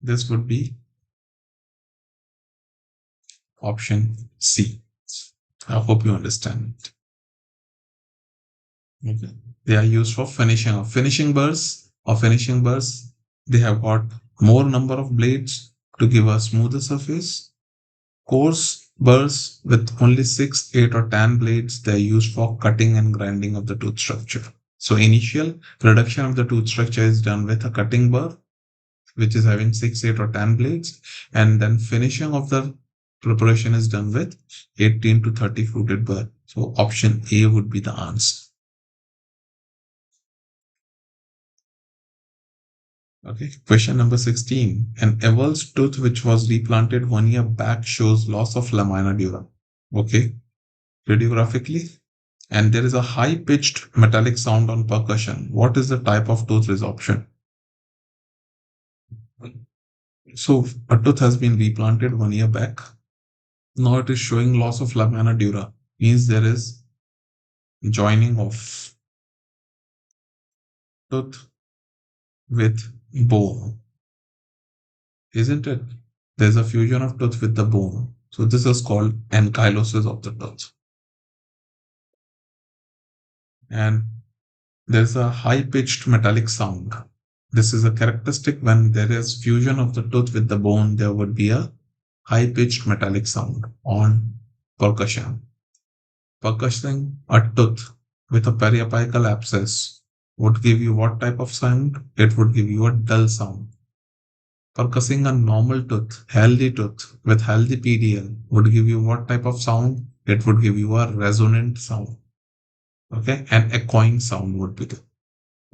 This would be option C. I hope you understand it. Okay. They are used for finishing of finishing burrs or finishing burrs. They have got more number of blades to give a smoother surface. Coarse burrs with only 6, 8, or 10 blades, they are used for cutting and grinding of the tooth structure. So initial reduction of the tooth structure is done with a cutting burr, which is having 6, 8, or 10 blades, and then finishing of the preparation is done with 18 to 30 fluted burr. So option A would be the answer. Okay, question number 16. An avulsed tooth which was replanted 1 year back shows loss of lamina dura. Okay, radiographically, and there is a high-pitched metallic sound on percussion. What is the type of tooth resorption? So a tooth has been replanted 1 year back. Now it is showing loss of lamina dura. Means there is joining of tooth with bone. Isn't it? There's a fusion of tooth with the bone. So this is called ankylosis of the tooth. And there's a high-pitched metallic sound. This is a characteristic when there is fusion of the tooth with the bone, there would be a high-pitched metallic sound on percussion. Percussing a tooth with a periapical abscess would give you what type of sound? It would give you a dull sound. Percussing a normal tooth, healthy tooth with healthy PDL would give you what type of sound? It would give you a resonant sound. Okay, an echoing sound would be there.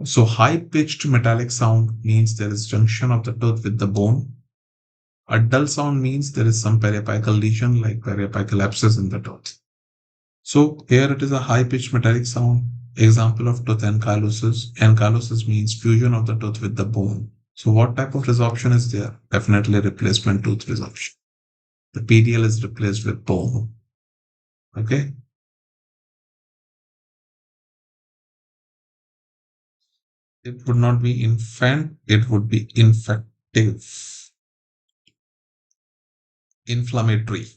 So high-pitched metallic sound means there is junction of the tooth with the bone. A dull sound means there is some periapical lesion like periapical abscess in the tooth. So here it is a high-pitched metallic sound. Example of tooth ankylosis. Ankylosis means fusion of the tooth with the bone. So what type of resorption is there? Definitely replacement tooth resorption. The PDL is replaced with bone. Okay. It would not be infant, it would be infective. Inflammatory.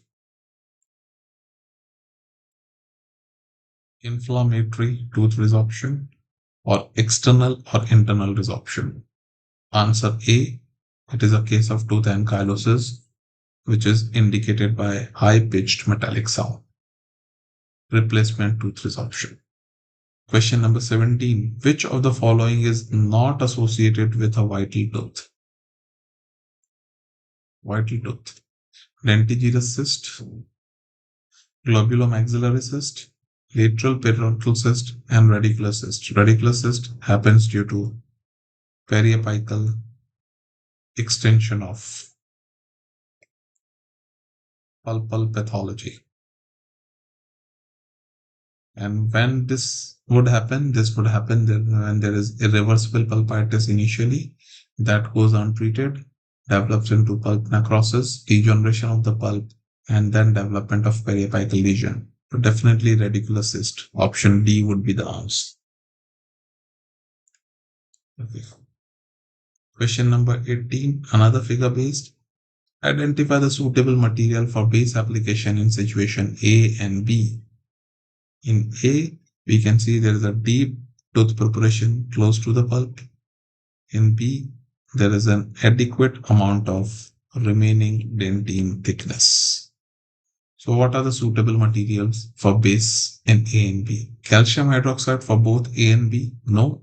Inflammatory tooth resorption or external or internal resorption. Answer A. It is a case of tooth ankylosis, which is indicated by high-pitched metallic sound. Replacement tooth resorption. Question number 17. Which of the following is not associated with a vital tooth? Vital tooth. Dentigerous cyst, globulomaxillary cyst, lateral periodontal cyst and radicular cyst. Radicular cyst happens due to periapical extension of pulpal pathology. And when this would happen when there is irreversible pulpitis initially that goes untreated, develops into pulp necrosis, degeneration of the pulp, and then development of periapical lesion. So definitely radicular cyst. Option D would be the answer. Okay. Question number 18, another figure based. Identify the suitable material for base application in situation A and B. In A, we can see there is a deep tooth preparation close to the pulp. In B, there is an adequate amount of remaining dentine thickness. So what are the suitable materials for base in A and B? Calcium hydroxide for both A and B? No.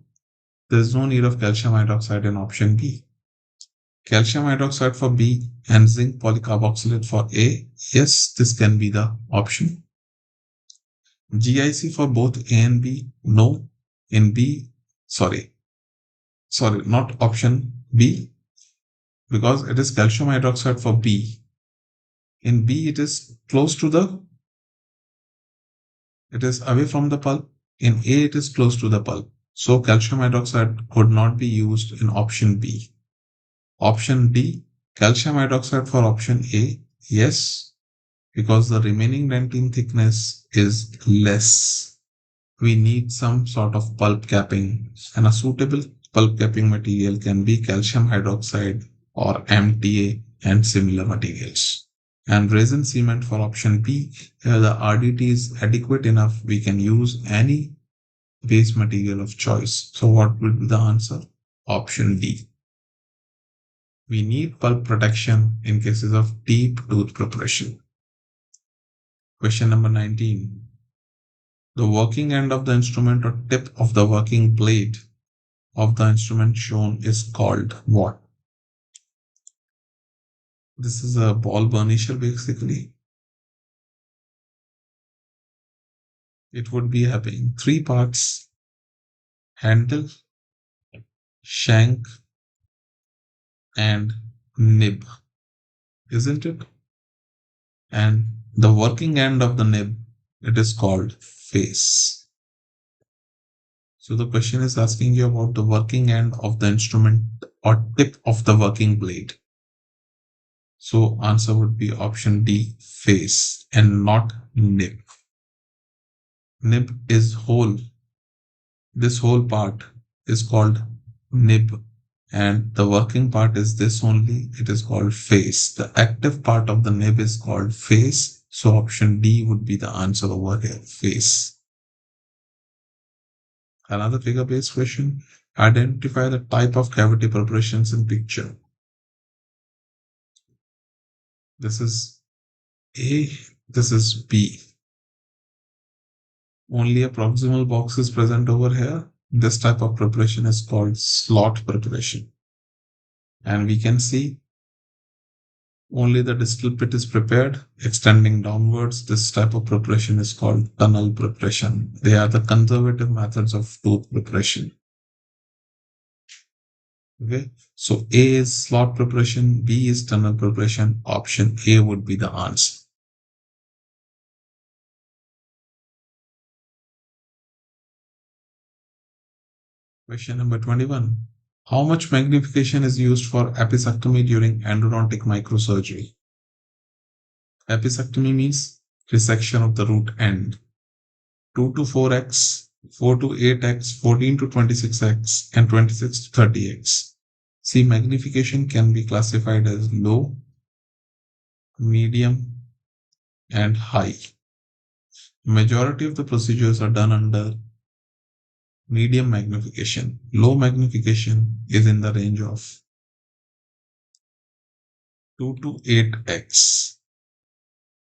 There is no need of calcium hydroxide in option B. Calcium hydroxide for B and zinc polycarboxylate for A? Yes, this can be the option. GIC for both A and B? No. In B, sorry, not option B, because it is calcium hydroxide for B. In B, it is away from the pulp. In A, it is close to the pulp. So calcium hydroxide could not be used in option B. Option D, calcium hydroxide for option A? Yes, because the remaining dentine thickness is less. We need some sort of pulp capping, and a suitable pulp capping material can be calcium hydroxide or MTA and similar materials. And resin cement for option B, here the RDT is adequate enough, we can use any base material of choice. So what will be the answer? Option D. We need pulp protection in cases of deep tooth preparation. Question number 19. The working end of the instrument or tip of the working blade of the instrument shown is called what? This is a ball burnisher basically. It would be having three parts: handle, shank, and nib, isn't it? And the working end of the nib, it is called face. So the question is asking you about the working end of the instrument or tip of the working blade. So answer would be option D, face, and not nib. Nib is whole. This whole part is called nib, and the working part is this only. It is called face. The active part of the nib is called face. So option D would be the answer over here, face. Another figure-based question. Identify the type of cavity preparations in picture. This is A, this is B. Only a proximal box is present over here. This type of preparation is called slot preparation. And we can see only the distal pit is prepared, extending downwards. This type of preparation is called tunnel preparation. They are the conservative methods of tooth preparation. Okay, so A is slot preparation, B is tunnel preparation. Option A would be the answer. Question number 21. How much magnification is used for apicectomy during endodontic microsurgery? Apicectomy means resection of the root end. 2 to 4x, 4 to 8x, 14 to 26x, and 26 to 30x. See, magnification can be classified as low, medium, and high. Majority of the procedures are done under medium magnification. Low magnification is in the range of 2 to 8x.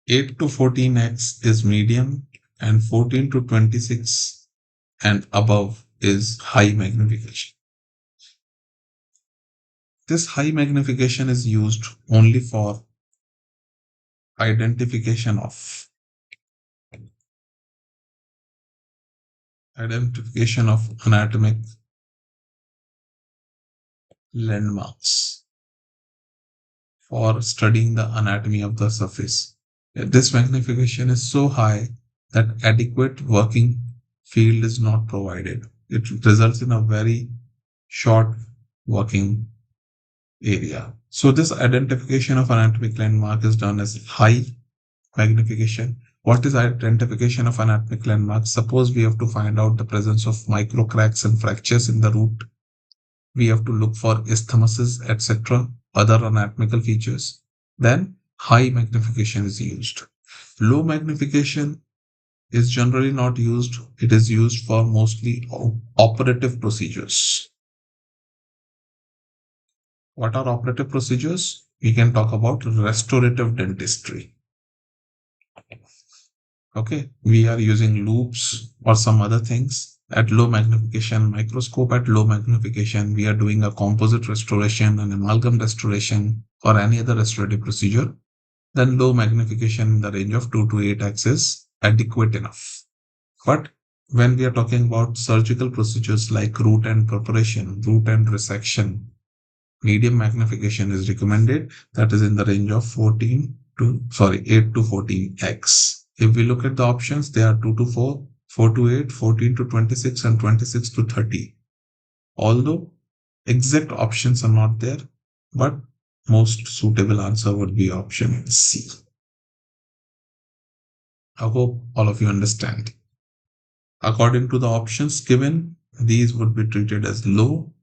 8 to 14x is medium, and 14 to 26 and above is high magnification. This high magnification is used only for identification of Identification of anatomic landmarks for studying the anatomy of the surface. This magnification is so high that adequate working field is not provided. It results in a very short working area. So this identification of anatomic landmark is done as high magnification. What is identification of anatomic landmark? Suppose we have to find out the presence of micro cracks and fractures in the root. We have to look for isthmuses, etc., other anatomical features. Then high magnification is used. Low magnification is generally not used. It is used for mostly operative procedures. What are operative procedures? We can talk about restorative dentistry. Okay, we are using loops or some other things at low magnification, microscope at low magnification. We are doing a composite restoration, an amalgam restoration, or any other restorative procedure. Then low magnification in the range of 2 to 8x is adequate enough. But when we are talking about surgical procedures like root and preparation, root and resection, medium magnification is recommended. That is in the range of 8 to 14x. If we look at the options, they are 2 to 4, 4 to 8, 14 to 26, and 26 to 30. Although exact options are not there, but most suitable answer would be option C. I hope all of you understand. According to the options given, these would be treated as low,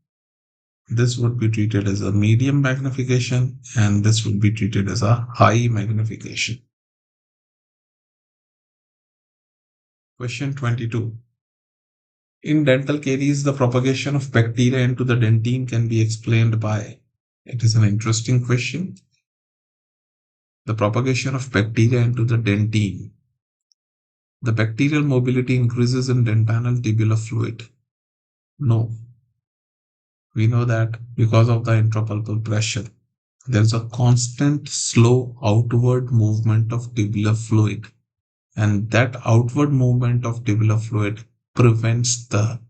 this would be treated as a medium magnification, and this would be treated as a high magnification. Question 22. In dental caries, the propagation of bacteria into the dentine can be explained by. It is an interesting question. The propagation of bacteria into the dentine. The bacterial mobility increases in dentinal tubular fluid. No. We know that because of the intrapulpal pressure, there is a constant slow outward movement of tubular fluid. And that outward movement of tubular fluid prevents the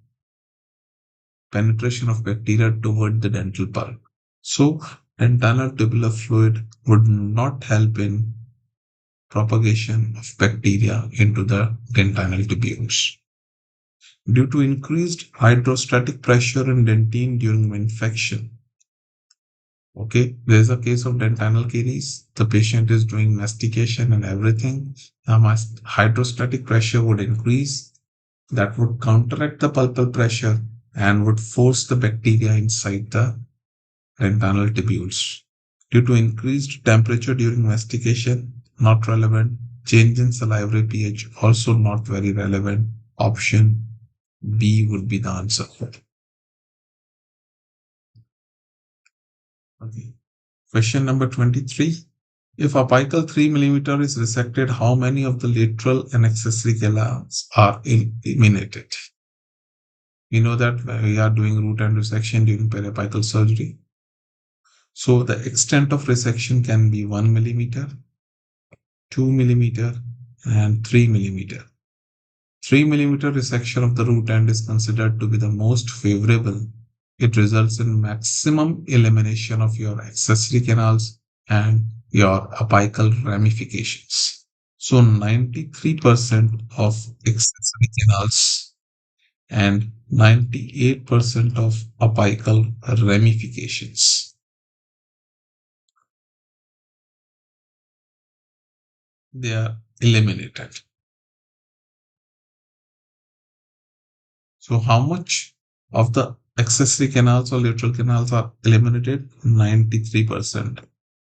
penetration of bacteria toward the dental pulp. So, dentinal tubular fluid would not help in propagation of bacteria into the dentinal tubules. Due to increased hydrostatic pressure in dentine during infection. Okay, there is a case of dentinal caries. The patient is doing mastication and everything. Hydrostatic pressure would increase. That would counteract the pulpal pressure and would force the bacteria inside the dentinal tubules. Due to increased temperature during mastication, not relevant. Change in salivary pH, also not very relevant. Option B would be the answer. Okay. Question number 23. If apical 3 mm is resected, how many of the lateral and accessory canals are eliminated? We know that we are doing root and resection during periapical surgery. So the extent of resection can be 1 mm, 2 mm, and 3 mm. 3 mm resection of the root end is considered to be the most favorable. It results in maximum elimination of your accessory canals and your apical ramifications. So 93% of accessory canals and 98% of apical ramifications. They are eliminated. So how much of the accessory canals or lateral canals are eliminated? 93%.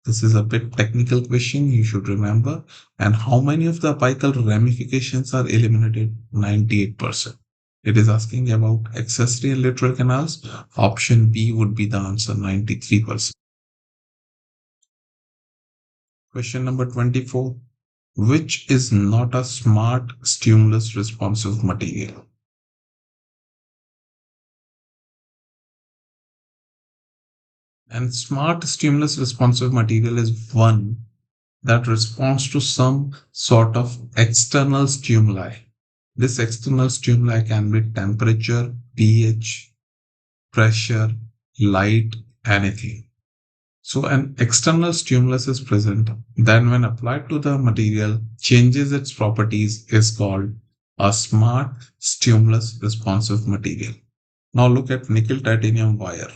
This is a bit technical question, you should remember. And how many of the apical ramifications are eliminated? 98%. It is asking about accessory and lateral canals. Option B would be the answer, 93%. Question number 24. Which is not a smart stimulus responsive material? And smart stimulus responsive material is one that responds to some sort of external stimuli. This external stimuli can be temperature, pH, pressure, light, anything. So an external stimulus is present, then when applied to the material, changes its properties is called a smart stimulus responsive material. Now look at nickel titanium wire.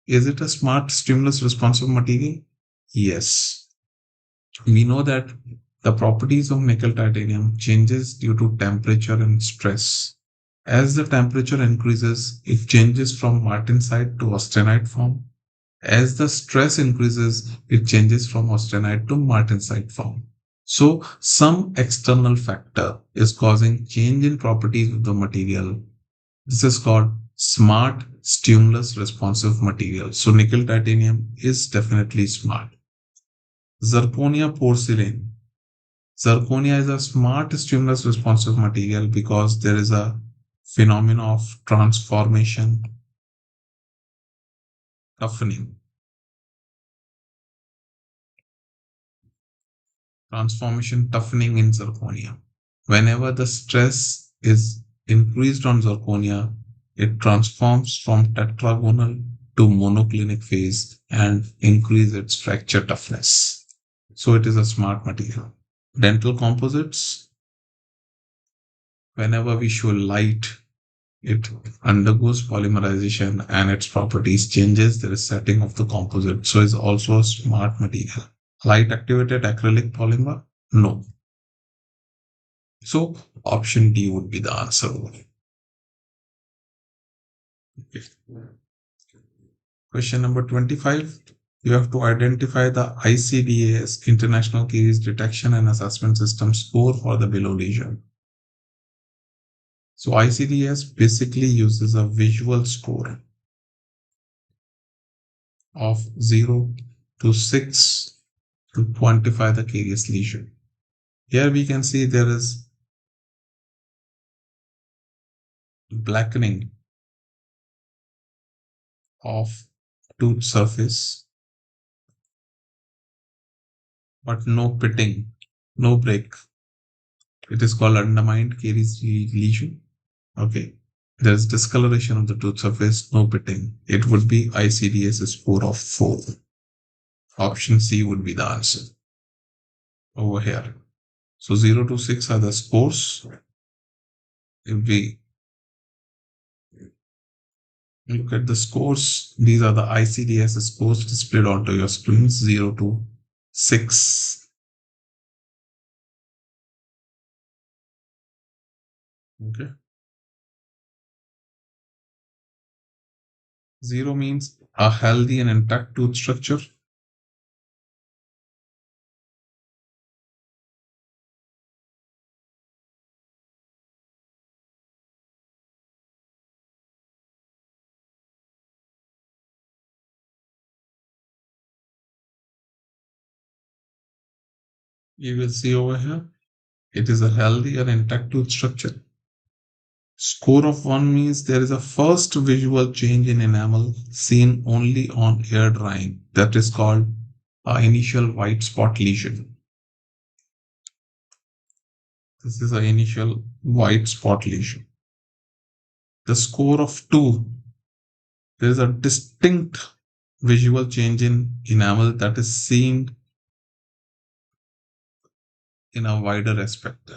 Is it a smart stimulus responsive material? Yes. We know that the properties of nickel titanium changes due to temperature and stress. As the temperature increases, it changes from martensite to austenite form. As the stress increases, it changes from austenite to martensite form. So some external factor is causing change in properties of the material. This is called smart stimulus responsive material. So nickel titanium is definitely smart. Zirconia porcelain. Zirconia is a smart stimulus responsive material because there is a phenomenon of transformation, toughening. Transformation toughening in zirconia. Whenever the stress is increased on zirconia, it transforms from tetragonal to monoclinic phase and increase its fracture toughness. So it is a smart material. Dental composites, whenever we show light, it undergoes polymerization and its properties changes. There is setting of the composite. So it's also a smart material. Light activated acrylic polymer? No. So option D would be the answer. Okay. Question number 25. You have to identify the ICDAS International Caries Detection and Assessment System score for the below lesion. So ICDAS basically uses a visual score of 0 to 6 to quantify the carious lesion. Here we can see there is blackening of tooth surface, but no pitting, no break. It is called undermined caries lesion. Okay. There's discoloration of the tooth surface, no pitting. It would be ICDS score of 4. Option C would be the answer over here. So 0 to 6 are the scores. If we look at the scores, these are the ICDS scores displayed onto your screens, 0 to 6. Okay. 0 means a healthy and intact tooth structure. You will see over here, it is a healthy and intact tooth structure. Score of 1 means there is a first visual change in enamel seen only on air drying. That is called an initial white spot lesion. This is an initial white spot lesion. The score of 2, there is a distinct visual change in enamel that is seen in a wider aspect.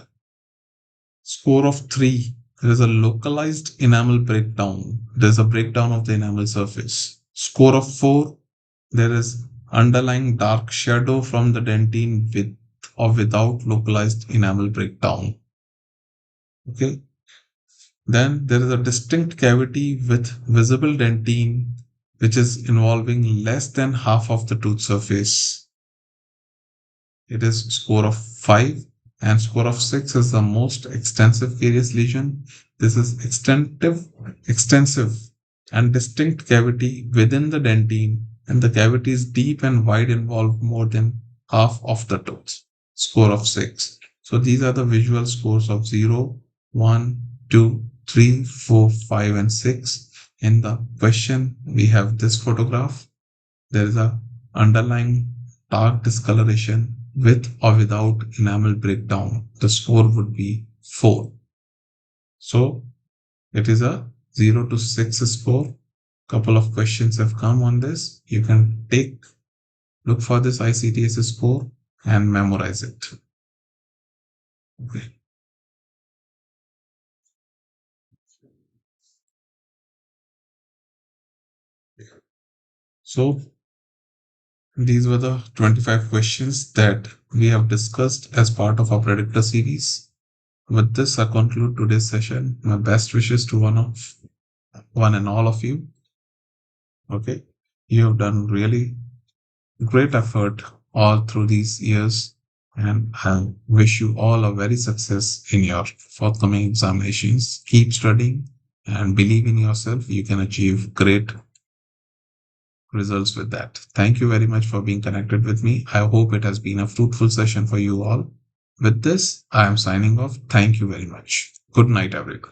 Score of 3, there is a localized enamel breakdown. There is a breakdown of the enamel surface. Score of 4, there is underlying dark shadow from the dentine with or without localized enamel breakdown. Okay. Then there is a distinct cavity with visible dentine, which is involving less than half of the tooth surface. It is score of 5, and score of 6 is the most extensive carious lesion. This is extensive and distinct cavity within the dentine, and the cavity is deep and wide, involve more than half of the tooth. Score of 6. So these are the visual scores of 0, 1, 2, 3, 4, 5, and 6. In the question, we have this photograph. There is a underlying dark discoloration with or without enamel breakdown. The score would be 4. So it is a 0 to 6 score. Couple of questions have come on this. You can look for this ICTS score and memorize it. Okay. So these were the 25 questions that we have discussed as part of our predictor series. With this, I conclude today's session. My best wishes to one and all of you. Okay. You have done really great effort all through these years, and I wish you all a very success in your forthcoming examinations. Keep studying and believe in yourself. You can achieve great results with that. Thank you very much for being connected with me. I hope it has been a fruitful session for you all. With this, I am signing off. Thank you very much. Good night, everyone.